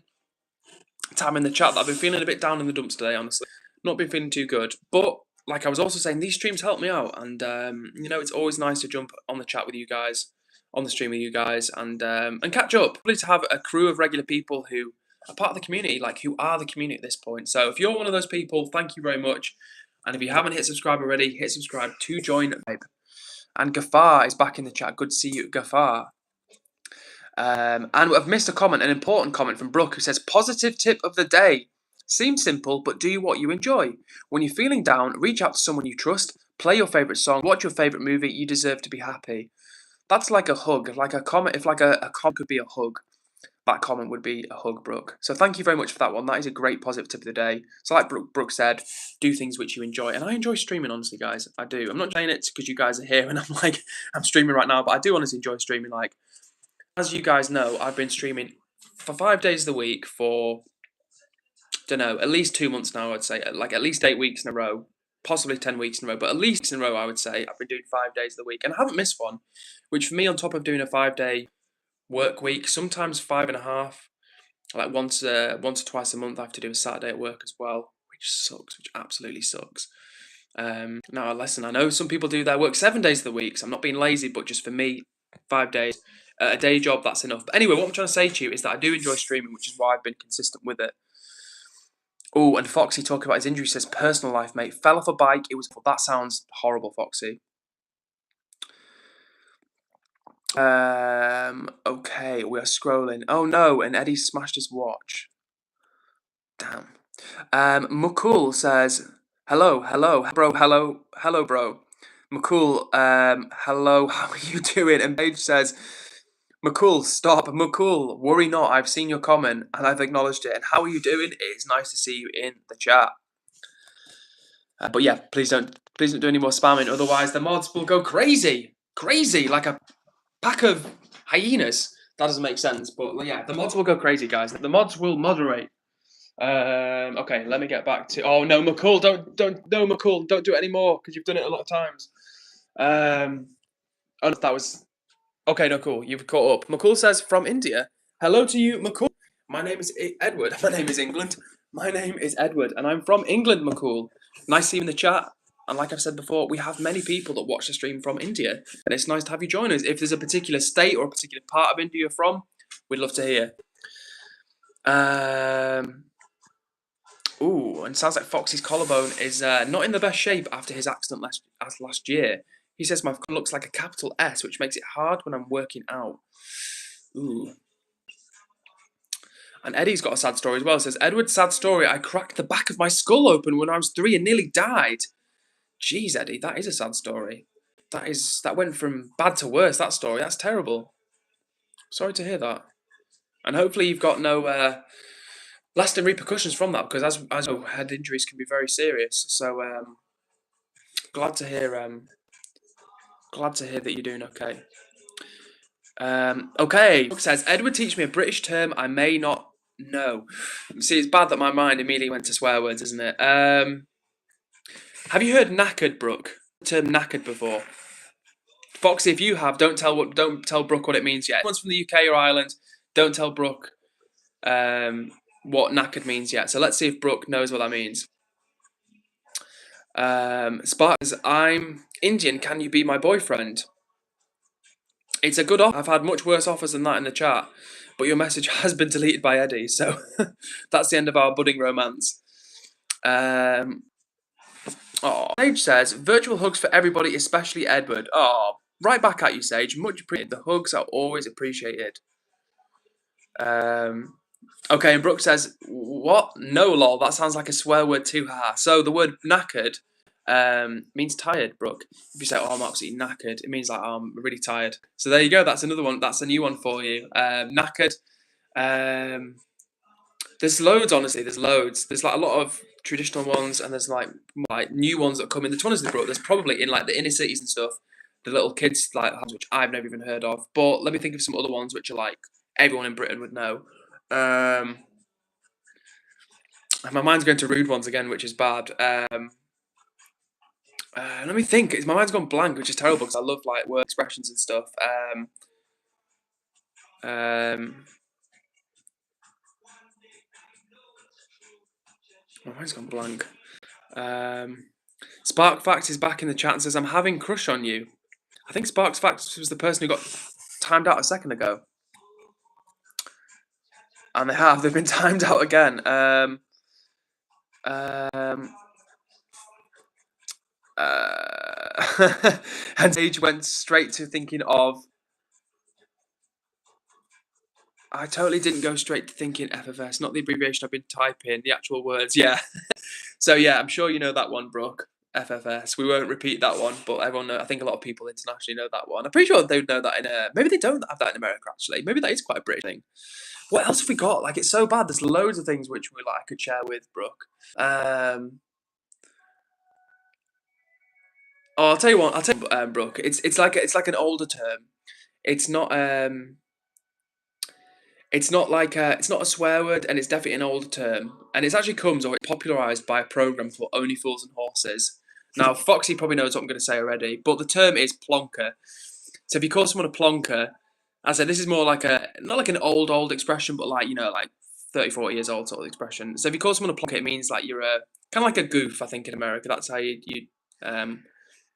Tam in the chat that I've been feeling a bit down in the dumps today, honestly. Not been feeling too good. But like I was also saying, these streams help me out. And it's always nice to jump on the chat with you guys, on the stream with you guys, and catch up. Really, to have a crew of regular people who are part of the community, like who are the community at this point. So if you're one of those people, thank you very much. And if you haven't hit subscribe already, hit subscribe to join. And Gafar is back in the chat. Good to see you, Gafar. And I've missed a comment, an important comment from Brooke, who says, positive tip of the day. Seems simple, but do what you enjoy. When you're feeling down, reach out to someone you trust, play your favourite song, watch your favourite movie. You deserve to be happy. That's like a hug, like a comment. If like a comment could be a hug, that comment would be a hug, Brooke. So thank you very much for that one. That is a great positive tip of the day. So like Brooke said, do things which you enjoy. And I enjoy streaming, honestly, guys. I do. I'm not saying it because you guys are here and I'm streaming right now, but I do honestly enjoy streaming. Like, as you guys know, I've been streaming for 5 days of the week for, don't know, at least 2 months now, I'd say. Like at least 8 weeks in a row, possibly 10 weeks in a row, but at least in a row, I would say. I've been doing 5 days of the week and I haven't missed one, which for me, on top of doing a 5-day work week, sometimes 5.5. Like once or twice a month, I have to do a Saturday at work as well, which sucks, which absolutely sucks. Now, listen, I know some people do their work 7 days of the week, so I'm not being lazy, but just for me, 5 days, a day job, that's enough. But anyway, what I'm trying to say to you is that I do enjoy streaming, which is why I've been consistent with it. Oh, and Foxy talking about his injury says, personal life, mate. Fell off a bike. That sounds horrible, Foxy. Okay, we are scrolling. Oh no, and Eddie smashed his watch. Damn. Mukul says, hello, bro. Mukul, hello, how are you doing? And Paige says, Mukul, stop, Mukul, worry not, I've seen your comment and I've acknowledged it. And how are you doing? It's nice to see you in the chat. But yeah, please don't do any more spamming, otherwise the mods will go crazy, like a pack of hyenas. That doesn't make sense, but yeah, the mods will go crazy, guys. The mods will moderate. Okay, let me get back to. Oh no, McCall, McCall, don't do it anymore because you've done it a lot of times. Oh, that was okay. No, cool. You've caught up. McCall says from India. Hello to you, McCall. My name is Edward. My name is England. My name is Edward, and I'm from England, McCall. Nice to see you in the chat. And like I've said before, we have many people that watch the stream from India, and it's nice to have you join us. If there's a particular state or a particular part of India you're from, we'd love to hear. Ooh, and sounds like Foxy's collarbone is not in the best shape after his accident last year. He says my collarbone looks like a capital S, which makes it hard when I'm working out. Ooh. And Eddie's got a sad story as well. It says, Edward's sad story, I cracked the back of my skull open when I was 3 and nearly died. Jeez, Eddie, that is a sad story. That went from bad to worse, that story. That's terrible. Sorry to hear that. And hopefully you've got no lasting repercussions from that, because as you know, head injuries can be very serious. So glad to hear that you're doing okay. Okay, Brooke says, Edward teach me a British term I may not know. See, it's bad that my mind immediately went to swear words, isn't it? Have you heard knackered, Brooke? The term knackered before? Foxy, if you have, don't tell Brooke what it means yet. If anyone's from the UK or Ireland, don't tell Brooke what knackered means yet. So let's see if Brooke knows what that means. Spark says, I'm Indian, can you be my boyfriend? It's a good offer. I've had much worse offers than that in the chat, but your message has been deleted by Eddie, so that's the end of our budding romance. Sage says, virtual hugs for everybody, especially Edward. Oh, right back at you, Sage. Much appreciated. The hugs are always appreciated. Okay, and Brooke says, what? No, lol, that sounds like a swear word too, haha. So the word knackered means tired, Brooke. If you say, oh, I'm absolutely knackered, it means like, oh, I'm really tired. So there you go, that's another one, that's a new one for you. Knackered. There's loads, honestly, there's loads. There's like a lot of traditional ones, and there's like new ones that come in. The ones they brought, there's probably in like the inner cities and stuff, the little kids like which I've never even heard of. But let me think of some other ones which are like everyone in Britain would know. My mind's going to rude ones again, which is bad. Let me think. My mind's gone blank, which is terrible because I love like word expressions and stuff. My mind's gone blank. Spark Facts is back in the chat and says, I'm having crush on you. I think Sparks Facts was the person who got timed out a second ago. And they've been timed out again. And Sage went straight to thinking of. I totally didn't go straight to thinking FFS, not the abbreviation I've been typing, the actual words, yeah. So yeah, I'm sure you know that one, Brooke. FFS. We won't repeat that one, but everyone I think a lot of people internationally know that one. I'm pretty sure they would know that maybe they don't have that in America, actually. Maybe that is quite a British thing. What else have we got? Like, it's so bad. There's loads of things which I could share with Brooke. I'll tell you what. Brooke. It's like an older term. It's not it's not a swear word, and it's definitely an older term. And it's actually it's popularised by a program called Only Fools and Horses. Now, Foxy probably knows what I'm going to say already, but the term is plonker. So if you call someone a plonker, I said this is more like not like an old expression, but like like 30, 40 years old sort of expression. So if you call someone a plonker, it means like you're a kind of like a goof. I think in America, that's how you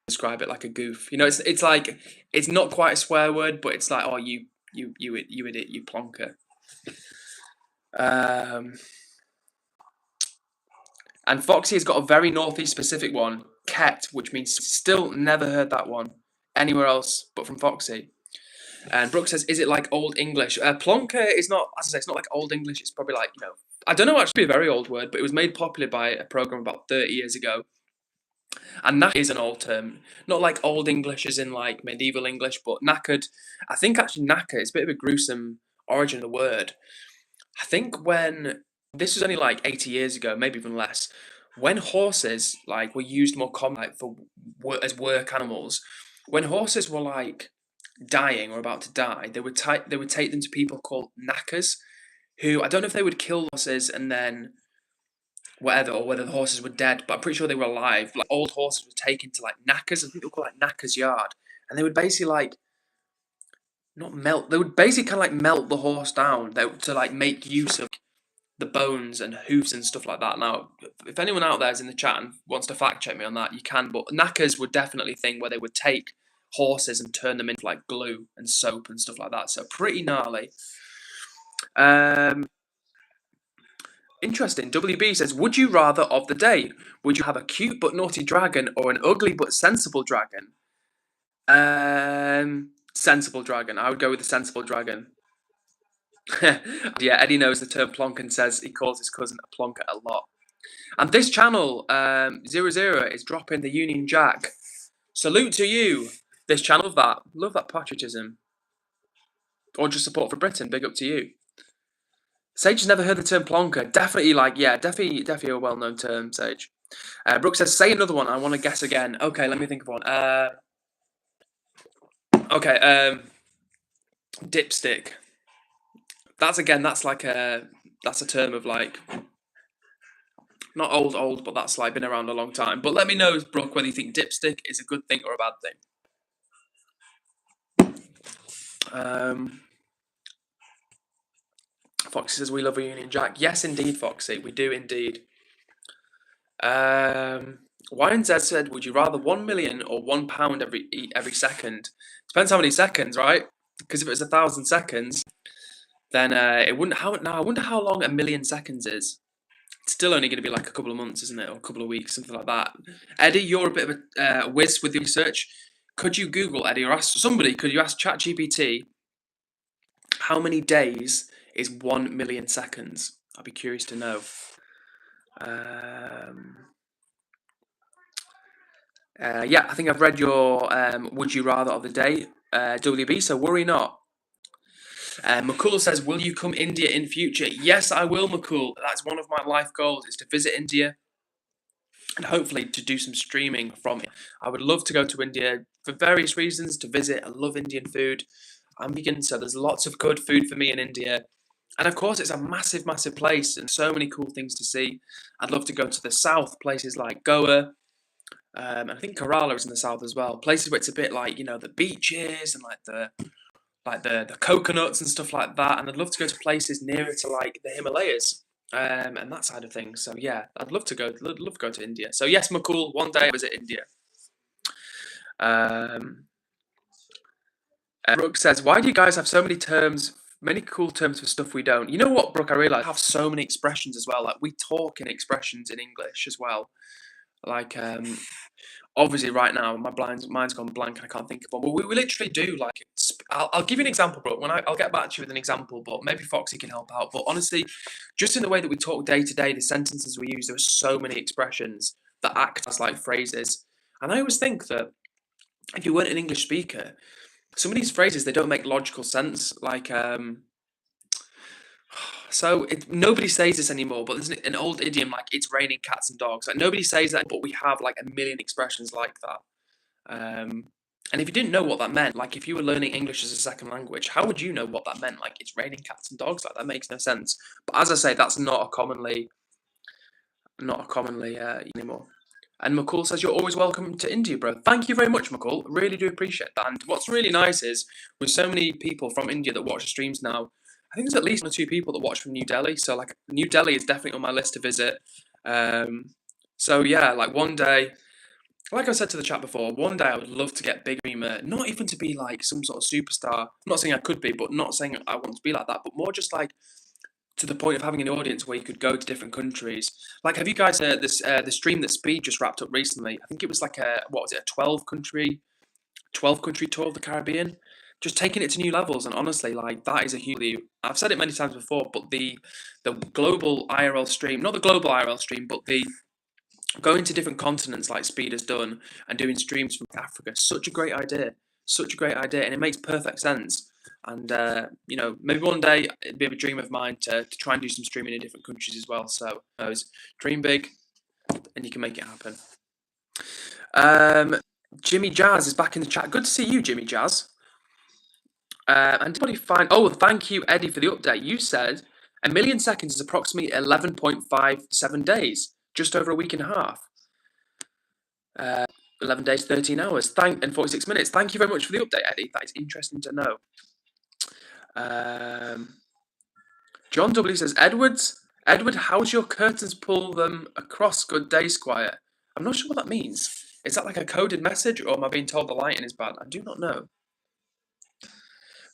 describe it, like a goof. You know, it's like it's not quite a swear word, but it's like, oh, you idiot, you plonker. And Foxy has got a very northeast specific one, ket, which means still never heard that one anywhere else but from Foxy. And Brooke says, is it like Old English? Plonker is not, as I say, it's not like Old English. It's probably like, I don't know, actually a very old word, but it was made popular by a program about 30 years ago. And knacker is an old term. Not like Old English as in like medieval English, but knackered. I think actually knacker is a bit of a gruesome origin of the word. I think when, this was only like 80 years ago, maybe even less, when horses like were used more commonly as work animals, when horses were like dying or about to die, they would take them to people called knackers, who I don't know if they would kill horses and then whatever, or whether the horses were dead, but I'm pretty sure they were alive. Like old horses were taken to like knackers, I think they were called like knackers yard, and they would basically like not melt. They would basically kind of like melt the horse down to like make use of the bones and hooves and stuff like that. Now, if anyone out there is in the chat and wants to fact check me on that, you can. But knackers were definitely a thing where they would take horses and turn them into like glue and soap and stuff like that. So pretty gnarly. Interesting. WB says, would you rather of the day? Would you have a cute but naughty dragon or an ugly but sensible dragon? Sensible dragon. I would go with the sensible dragon. Yeah, Eddie knows the term plonk and says he calls his cousin a plonker a lot. And this channel, 00, is dropping the Union Jack. Salute to you. This channel, love that patriotism. Or just support for Britain. Big up to you. Sage has never heard the term plonker. Definitely, definitely a well-known term, Sage. Brooke says, say another one. I want to guess again. Okay, let me think of one. Dipstick. That's a term of like, not old, but that's like been around a long time. But let me know, Brooke, whether you think dipstick is a good thing or a bad thing. Foxy says, we love a Union Jack. Yes, indeed, Foxy. We do indeed. Wine Z said, would you rather 1 million or £1 every second? Depends how many seconds, right? Because if it was 1,000 seconds, then it wouldn't. I wonder how long 1 million seconds is. It's still only going to be like a couple of months, isn't it? Or a couple of weeks, something like that. Eddie, you're a bit of a whiz with your research. Could you Google, Eddie, or ask somebody, could you ask ChatGPT how many days is 1 million seconds? I'd be curious to know. Yeah, I think I've read your would you rather of the day, WB, so worry not. McCool says, will you come India in future? Yes, I will, McCool. That's one of my life goals, is to visit India and hopefully to do some streaming from it. I would love to go to India for various reasons, to visit. I love Indian food. I'm vegan, so there's lots of good food for me in India. And of course, it's a massive, massive place and so many cool things to see. I'd love to go to the south, places like Goa. And I think Kerala is in the south as well. Places where it's a bit like, the beaches and like the coconuts and stuff like that. And I'd love to go to places nearer to like the Himalayas and that side of things. So yeah, I'd love to go to India. So yes, McCool, one day I'll visit India. Brooke says, why do you guys have so many terms, many cool terms for stuff we don't? You know what, Brooke, I realise I have so many expressions as well. Like we talk in expressions in English as well. Like, obviously right now my mind's gone blank and I can't think of one. But we literally do like. I'll give you an example, Brooke. I'll get back to you with an example, but maybe Foxy can help out. But honestly, just in the way that we talk day to day, the sentences we use, there are so many expressions that act as like phrases. And I always think that if you weren't an English speaker, some of these phrases, they don't make logical sense. Like, so nobody says this anymore, but there's an old idiom like it's raining cats and dogs. Like nobody says that, but we have like a million expressions like that. And if you didn't know what that meant, like if you were learning English as a second language, how would you know what that meant? Like it's raining cats and dogs. Like that makes no sense. But as I say, that's not a commonly anymore. And McCall says, you're always welcome to India, bro. Thank you very much, McCall. Really do appreciate that. And what's really nice is with so many people from India that watch the streams now, I think there's at least 1 or 2 people that watch from New Delhi. So like New Delhi is definitely on my list to visit. So yeah, like one day, like I said to the chat before, one day I would love to get big streamer, not even to be like some sort of superstar. I'm not saying I could be, but not saying I want to be like that, but more just like to the point of having an audience where you could go to different countries. Like, have you guys heard this the stream that Speed just wrapped up recently? I think it was like a what was it, a 12 country tour of the Caribbean, just taking it to new levels. And honestly, like that is a huge. I've said it many times before, but the global IRL stream, not the global IRL stream, but the going to different continents like Speed has done and doing streams from Africa, such a great idea. Such a great idea, and it makes perfect sense. And you know, maybe one day it'd be a dream of mine to try and do some streaming in different countries as well. So, dream big, and you can make it happen. Jimmy Jazz is back in the chat. Good to see you, Jimmy Jazz. And anybody find? Oh, thank you, Eddie, for the update. You said 1,000,000 seconds is approximately 11.57 days, just over a week and a half. 11 days, 13 hours, and 46 minutes. Thank you very much for the update, Eddie. That is interesting to know. John W says, Edward, how's your curtains pull them across? Good day, Squire. I'm not sure what that means. Is that like a coded message, or am I being told the lighting is bad? I do not know.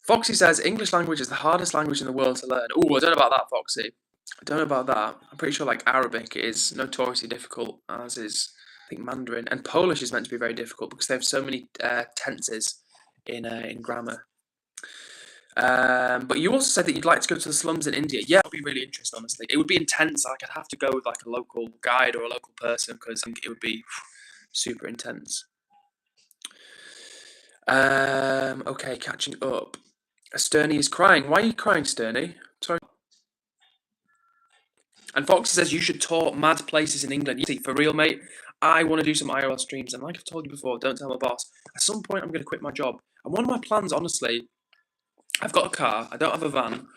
Foxy says, English language is the hardest language in the world to learn. Oh, I don't know about that, Foxy. I don't know about that. I'm pretty sure like Arabic is notoriously difficult, as is, I think, Mandarin. And Polish is meant to be very difficult because they have so many tenses in grammar. But you also said that you'd like to go to the slums in India. Yeah, it would be really interesting, honestly. It would be intense. Like, I'd have to go with like a local guide or a local person because I think it would be super intense. Okay, catching up. Sterney is crying. Why are you crying, Sterney? Sorry. And Foxy says you should tour mad places in England. You see, for real, mate, I want to do some IRL streams. And like I've told you before, don't tell my boss. At some point, I'm going to quit my job. And one of my plans, honestly, I've got a car. I don't have a van.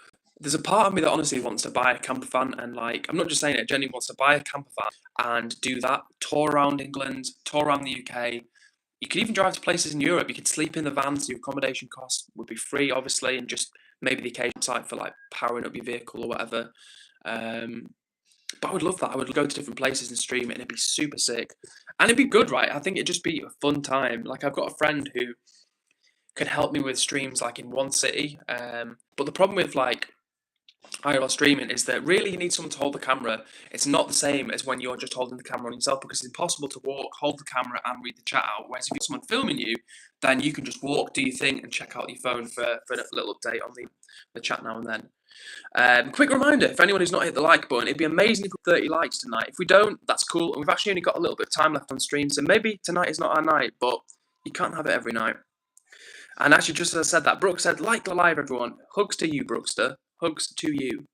There's a part of me that honestly wants to buy a camper van and like, I'm not just saying it, genuinely wants to buy a camper van and do that, tour around England, tour around the UK. You could even drive to places in Europe. You could sleep in the van, so your accommodation costs would be free, obviously, and just maybe the occasional site for like powering up your vehicle or whatever. But I would love that. I would go to different places and stream it, and it'd be super sick. And it'd be good, right? I think it'd just be a fun time. Like, I've got a friend who could help me with streams like in one city. But the problem with like IRL streaming is that really you need someone to hold the camera. It's not the same as when you're just holding the camera on yourself because it's impossible to walk, hold the camera and read the chat out. Whereas if you've got someone filming you, then you can just walk, do your thing and check out your phone for a little update on the chat now and then. Quick reminder, if anyone who's not hit the like button, it'd be amazing if we 30 likes tonight. If we don't, that's cool. And we've actually only got a little bit of time left on stream, so maybe tonight is not our night, but you can't have it every night. And actually, just as I said that, Brooke said, like the live, everyone. Hugs to you, Brookster. Hugs to you.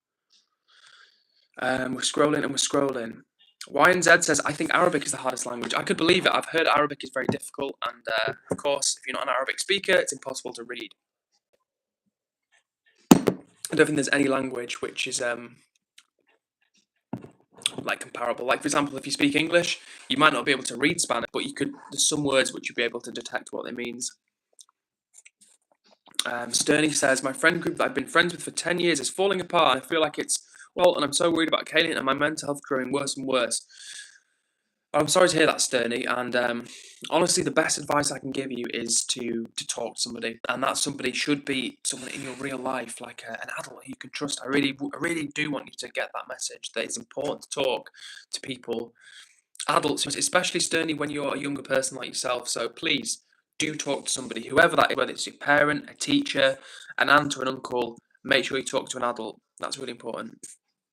We're scrolling and we're scrolling. YNZ says, I think Arabic is the hardest language. I could believe it. I've heard Arabic is very difficult. And of course, if you're not an Arabic speaker, it's impossible to read. I don't think there's any language which is like comparable. Like, for example, if you speak English, you might not be able to read Spanish, but there's some words which you'll be able to detect what they means. Sterney says, my friend group that I've been friends with for 10 years is falling apart. I feel like and I'm so worried about Kaylin and my mental health growing worse and worse. I'm sorry to hear that, Sterney. And honestly, the best advice I can give you is to talk to somebody. And that somebody should be someone in your real life, like an adult who you can trust. I really do want you to get that message, that it's important to talk to people, adults, especially, Sterney, when you're a younger person like yourself. So please, do talk to somebody, whoever that is, whether it's your parent, a teacher, an aunt or an uncle. Make sure you talk to an adult. That's really important.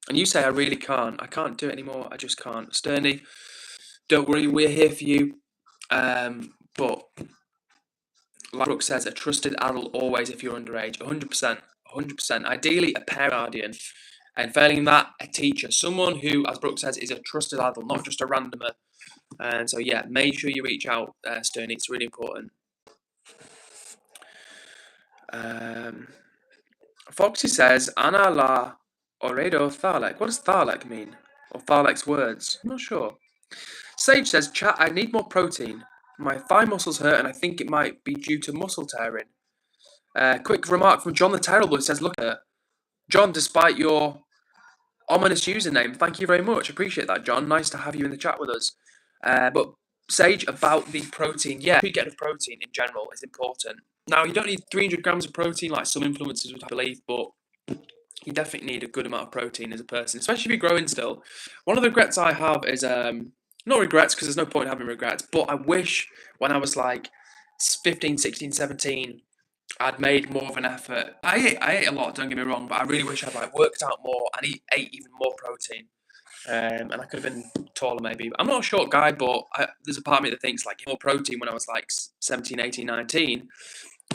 And you say, I can't do it anymore. I just can't. Sterney, don't worry, we're here for you. But like Brooke says, a trusted adult always if you're underage. 100%. Ideally, a parent guardian. And failing that, a teacher. Someone who, as Brooke says, is a trusted adult, not just a randomer. And so, yeah, make sure you reach out, Sterney. It's really important. Foxy says, Ana la oredo Thalek. What does Thalek mean? Or Thalek's words? I'm not sure. Sage says, chat, I need more protein. My thigh muscles hurt and I think it might be due to muscle tearing. Quick remark from John the Terrible. He says, look at John, despite your ominous username, thank you very much. Appreciate that, John. Nice to have you in the chat with us. But Sage, about the protein, yeah, you get of protein in general is important. Now, you don't need 300 grams of protein like some influencers would believe, but you definitely need a good amount of protein as a person, especially if you're growing still. One of the regrets I have is not regrets because there's no point in having regrets, but I wish when I was like 15, 16, 17, I'd made more of an effort. I ate a lot, don't get me wrong, but I really wish I'd like worked out more and ate even more protein. And I could have been taller maybe. I'm not a short guy, but there's a part of me that thinks like more protein when I was like 17, 18, 19.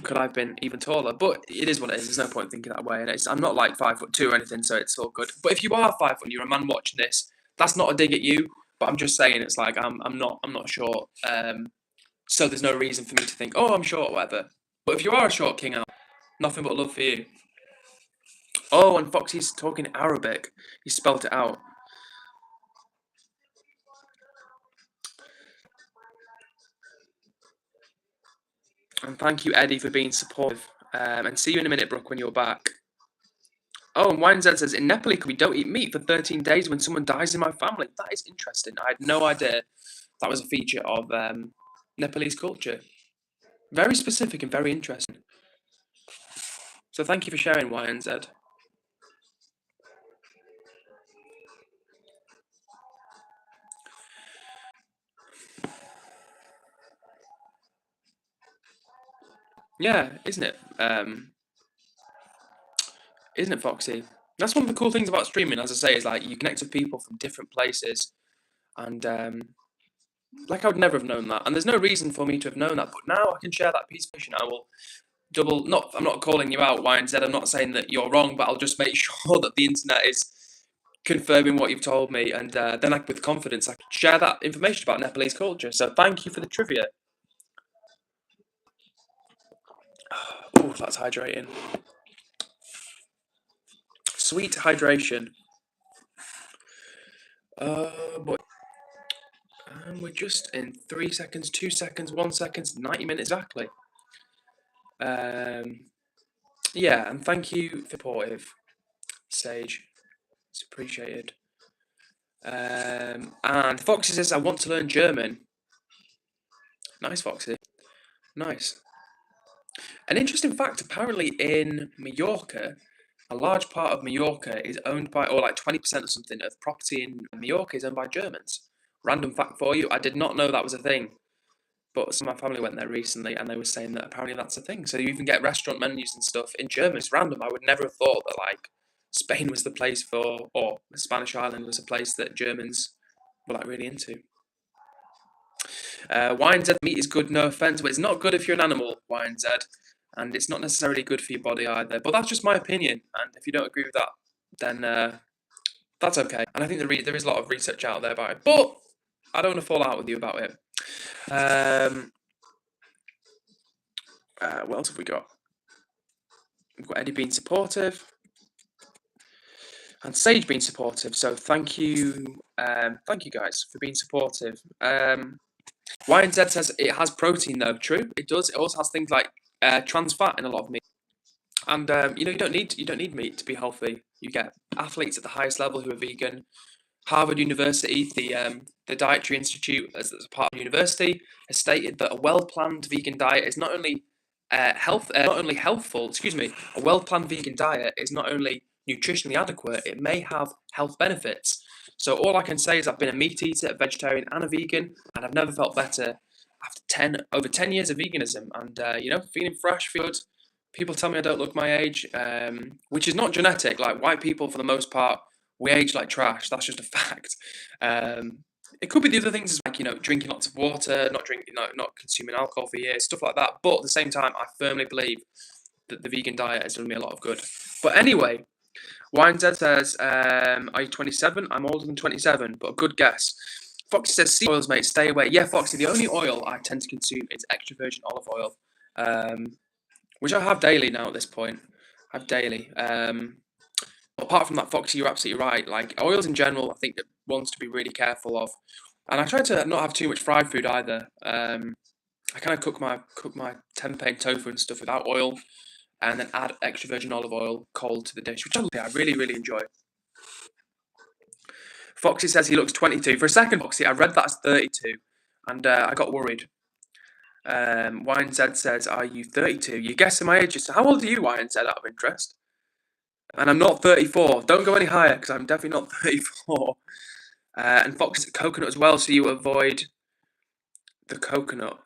Could I have been even taller? But it is what it is. There's no point thinking that way. And I'm not like 5'2" or anything, so it's all good. But if you are 5 foot and you're a man watching this, that's not a dig at you. But I'm just saying it's like I'm not short. So there's no reason for me to think, oh, I'm short or whatever. But if you are a short king out, nothing but love for you. Oh, and Foxy's talking Arabic. He spelt it out. And thank you, Eddie, for being supportive. And see you in a minute, Brooke, when you're back. Oh, and YNZ says, in Nepali, we don't eat meat for 13 days when someone dies in my family. That is interesting. I had no idea that was a feature of Nepalese culture. Very specific and very interesting. So thank you for sharing, YNZ. Yeah, isn't it? Isn't it, Foxy? That's one of the cool things about streaming, as I say, is like you connect with people from different places, and like I would never have known that, and there's no reason for me to have known that, but now I can share that piece of information. I will I'm not calling you out, YNZ. I'm not saying that you're wrong, but I'll just make sure that the internet is confirming what you've told me, and then with confidence I can share that information about Nepalese culture. So thank you for the trivia. Oh, that's hydrating. Sweet hydration. Boy. And we're just in 3 seconds, 2 seconds, 1 second, 90 minutes exactly. Yeah, and thank you for supportive, Sage. It's appreciated. And Foxy says, I want to learn German. Nice, Foxy. Nice. An interesting fact, apparently in Mallorca, a large part of Mallorca is owned by, or like 20% or something of property in Mallorca is owned by Germans. Random fact for you, I did not know that was a thing. But some of my family went there recently and they were saying that apparently that's a thing. So you even get restaurant menus and stuff in German. It's random. I would never have thought that like Spain was the place for, or the Spanish island was a place that Germans were like really into. YNZ meat is good, no offense, but it's not good if you're an animal, YNZ, and it's not necessarily good for your body either. But that's just my opinion, and if you don't agree with that, then that's okay. And I think there is a lot of research out there about it, but I don't want to fall out with you about it. What else have we got? We've got Eddie being supportive and Sage being supportive. So thank you guys for being supportive. YNZ says it has protein though. True, it does. It also has things like trans fat in a lot of meat. And you don't need meat to be healthy. You get athletes at the highest level who are vegan. Harvard University, the Dietary Institute, as a part of the university, has stated that a well-planned vegan diet is not only healthful. Excuse me. A well-planned vegan diet is not only nutritionally adequate; it may have health benefits. So all I can say is I've been a meat eater, a vegetarian, and a vegan, and I've never felt better after over 10 years of veganism. And feeling fresh, feel good. People tell me I don't look my age, which is not genetic. Like white people, for the most part, we age like trash. That's just a fact. It could be the other things, like drinking lots of water, not consuming alcohol for years, stuff like that. But at the same time, I firmly believe that the vegan diet has done me a lot of good. But anyway, YNZ says, "Are you 27? I'm older than 27, but a good guess." Foxy says, "Sea oils, mate, stay away." Yeah, Foxy. The only oil I tend to consume is extra virgin olive oil, which I have daily now at this point. I have daily. Apart from that, Foxy, you're absolutely right. Like oils in general, I think that one's to be really careful of. And I try to not have too much fried food either. I kind of cook my tempeh and tofu and stuff without oil. and then add extra virgin olive oil cold to the dish, which I really, really enjoy. Foxy says he looks 22. For a second, Foxy, I read that as 32, and I got worried. YNZ says, are you 32? You're guessing my age. How old are you, YNZ, out of interest? And I'm not 34. Don't go any higher, because I'm definitely not 34. And Fox is coconut as well, so you avoid the coconut.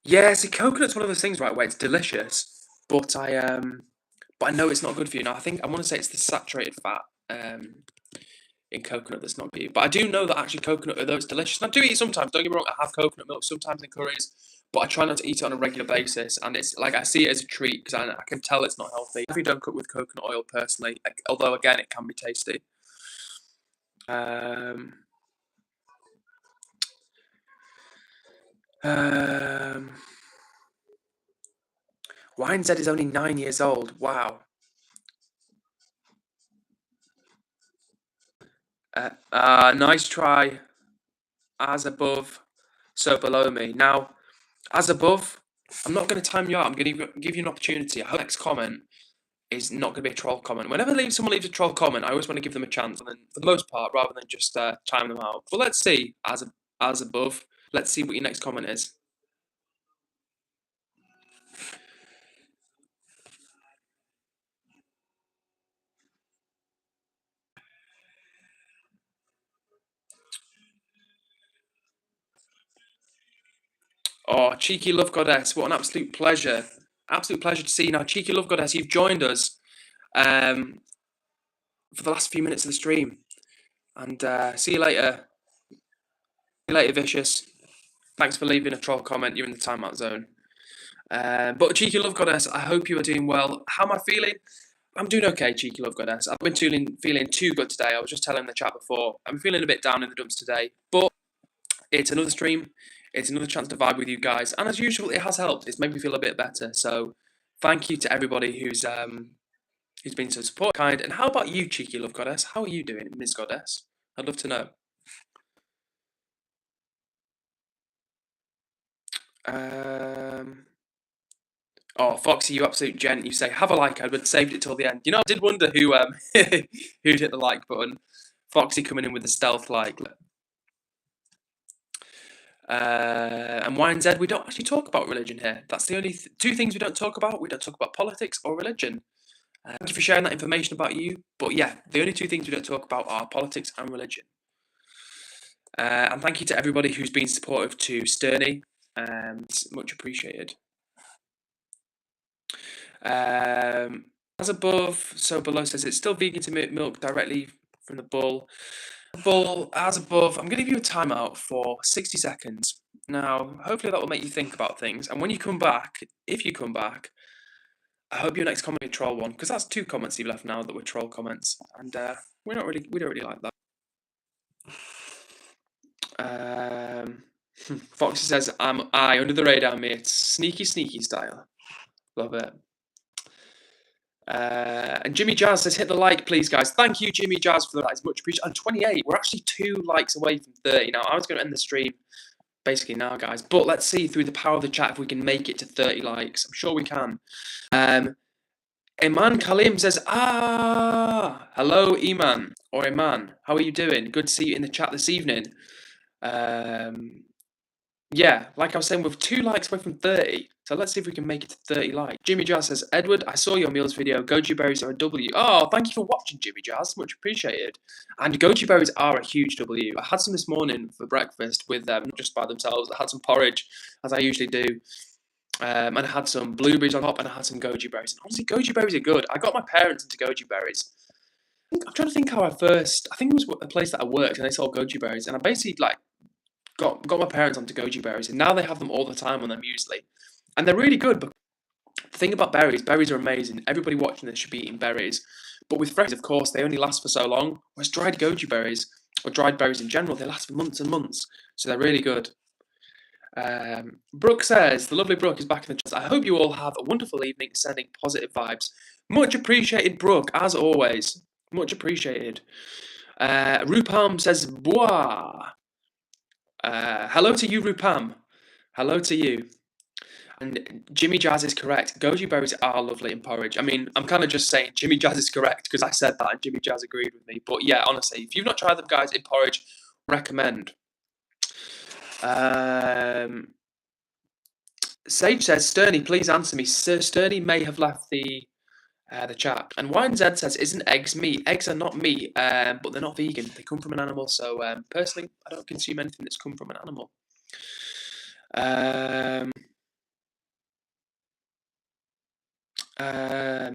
Yeah, see, coconut's one of those things, right, where it's delicious, but I know it's not good for you. Now, I want to say it's the saturated fat in coconut that's not good. But I do know that actually coconut, although it's delicious, and I do eat it sometimes. Don't get me wrong, I have coconut milk sometimes in curries, but I try not to eat it on a regular basis. And it's like I see it as a treat because I can tell it's not healthy. I don't cook with coconut oil personally, although again it can be tasty. YNZ is only 9 years old. Wow. Nice try. As above, so below me. Now, as above, I'm not going to time you out. I'm going to give you an opportunity. I hope the next comment is not going to be a troll comment. Whenever someone leaves a troll comment, I always want to give them a chance, and then, for the most part, rather than just time them out. But let's see. As above, let's see what your next comment is. Oh, Cheeky Love Goddess, what an absolute pleasure. Absolute pleasure to see you now. Cheeky Love Goddess, you've joined us for the last few minutes of the stream. And see you later. See you later, Vicious. Thanks for leaving a troll comment. You're in the timeout zone. But Cheeky Love Goddess, I hope you are doing well. How am I feeling? I'm doing okay, Cheeky Love Goddess. I've been feeling too good today. I was just telling the chat before. I'm feeling a bit down in the dumps today. But it's another stream. It's another chance to vibe with you guys. And as usual, it has helped. It's made me feel a bit better. So thank you to everybody who's been so supportive, kind. And how about you, Cheeky Love Goddess? How are you doing, Ms. Goddess? I'd love to know. Oh, Foxy, you absolute gent. You say, have a like, Edward. Saved it till the end. You know, I did wonder who'd hit the like button. Foxy coming in with the stealth like. And YNZ, we don't actually talk about religion here. That's the only two things we don't talk about. We don't talk about politics or religion. Thank you for sharing that information about you. But yeah, the only two things we don't talk about are politics and religion. And thank you to everybody who's been supportive to Sterney. It's much appreciated. As above, so below says it's still vegan to make milk directly from the bull. As above, I'm going to give you a timeout for 60 seconds. Now, hopefully that will make you think about things. And when you come back, if you come back, I hope your next comment is a troll one, because that's 2 comments you've left now that were troll comments, and we don't really like that. Foxy says, "I'm under the radar, mate. Sneaky style. Love it." And Jimmy Jazz says, hit the like, please, guys. Thank you, Jimmy Jazz, for that. It's much appreciated. And 28. We're actually 2 likes away from 30. Now, I was going to end the stream basically now, guys. But let's see through the power of the chat if we can make it to 30 likes. I'm sure we can. Iman Kalim says, hello, Iman. Or Iman. How are you doing? Good to see you in the chat this evening. Yeah, like I was saying, we're 2 likes away from 30. So let's see if we can make it to 30 likes. Jimmy Jazz says, Edward, I saw your meals video. Goji berries are a W. Oh, thank you for watching, Jimmy Jazz. Much appreciated. And goji berries are a huge W. I had some this morning for breakfast with them, not just by themselves. I had some porridge, as I usually do. And I had some blueberries on top, and I had some goji berries. And honestly, goji berries are good. I got my parents into goji berries. I'm trying to think how I think it was a place that I worked, and they sold goji berries. And I basically, got my parents onto goji berries, and now they have them all the time on their muesli, and they're really good. But the thing about berries are amazing. Everybody watching this should be eating berries, but with fresh, of course, they only last for so long. Whereas dried goji berries or dried berries in general, they last for months and months, so they're really good. Brooke says, the lovely Brooke is back in the chat. I hope you all have a wonderful evening, sending positive vibes. Much appreciated, Brooke, as always. Much appreciated. Rupam says, boah. Hello to you, Rupam. Hello to you. And Jimmy Jazz is correct. Goji berries are lovely in porridge. I mean, I'm kind of just saying Jimmy Jazz is correct because I said that and Jimmy Jazz agreed with me. But yeah, honestly, if you've not tried them, guys, in porridge, recommend. Sage says, Sturny, please answer me. Sir Sturny may have left the chat. And Wine Z says, isn't eggs meat? Eggs are not meat, but they're not vegan. They come from an animal. So personally, I don't consume anything that's come from an animal.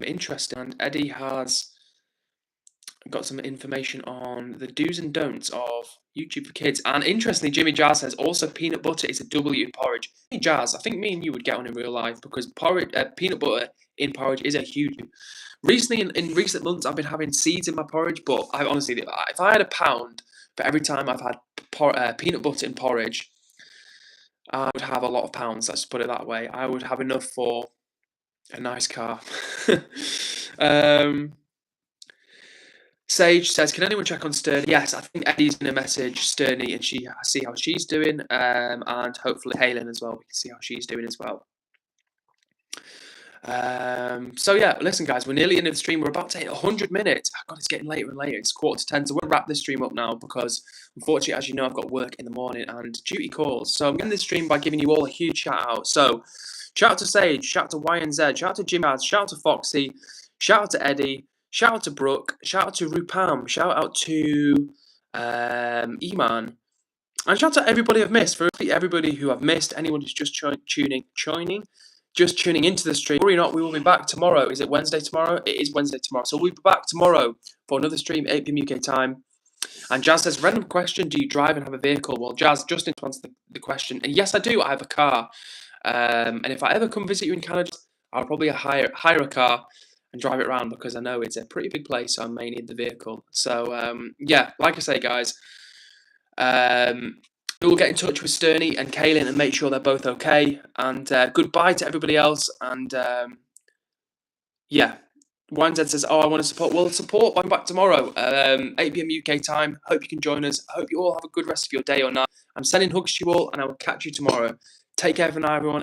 Interesting. And Eddie has got some information on the do's and don'ts of YouTube for kids. And interestingly, Jimmy Jazz says also peanut butter is a W in porridge. Jimmy Jazz, I think me and you would get on in real life because peanut butter in porridge is a huge. Recently, in recent months, I've been having seeds in my porridge, but I honestly, if I had £1 for every time I've had peanut butter in porridge, I would have a lot of pounds. Let's put it that way. I would have enough for a nice car. Sage says, can anyone check on Sturny? Yes, I think Eddie's going to message Sturny and see how she's doing, and hopefully Halen as well. We can see how she's doing as well. So yeah, listen guys, we're nearly into the stream. We're about to hit 100 minutes. Oh God, it's getting later and later. It's 9:45, so we'll wrap this stream up now because unfortunately, as you know, I've got work in the morning and duty calls. So I'm getting this stream by giving you all a huge shout out. So shout out to Sage, shout out to YNZ, shout out to Jim Ads, shout out to Foxy, shout out to Eddie, shout out to Brooke, shout out to Rupam, shout out to Iman, and shout out to everybody I've missed. For everybody who I've missed, anyone who's just tuning into the stream. Worry not, we will be back tomorrow. Is it Wednesday tomorrow? It is Wednesday tomorrow. So we'll be back tomorrow for another stream, 8 p.m. UK time. And Jazz says, random question, do you drive and have a vehicle? Well, Jazz, just to answer the question, and yes, I do. I have a car. And if I ever come visit you in Canada, I'll probably hire a car and drive it around because I know it's a pretty big place, so I may need the vehicle. So, yeah, like I say, guys, we'll get in touch with Sturny and Kaylin and make sure they're both okay. And goodbye to everybody else. And yeah, YZ says, oh, I want to support. Well, support. I'm back tomorrow, 8 p.m. UK time. Hope you can join us. I hope you all have a good rest of your day or night. I'm sending hugs to you all, and I will catch you tomorrow. Take care for now, everyone.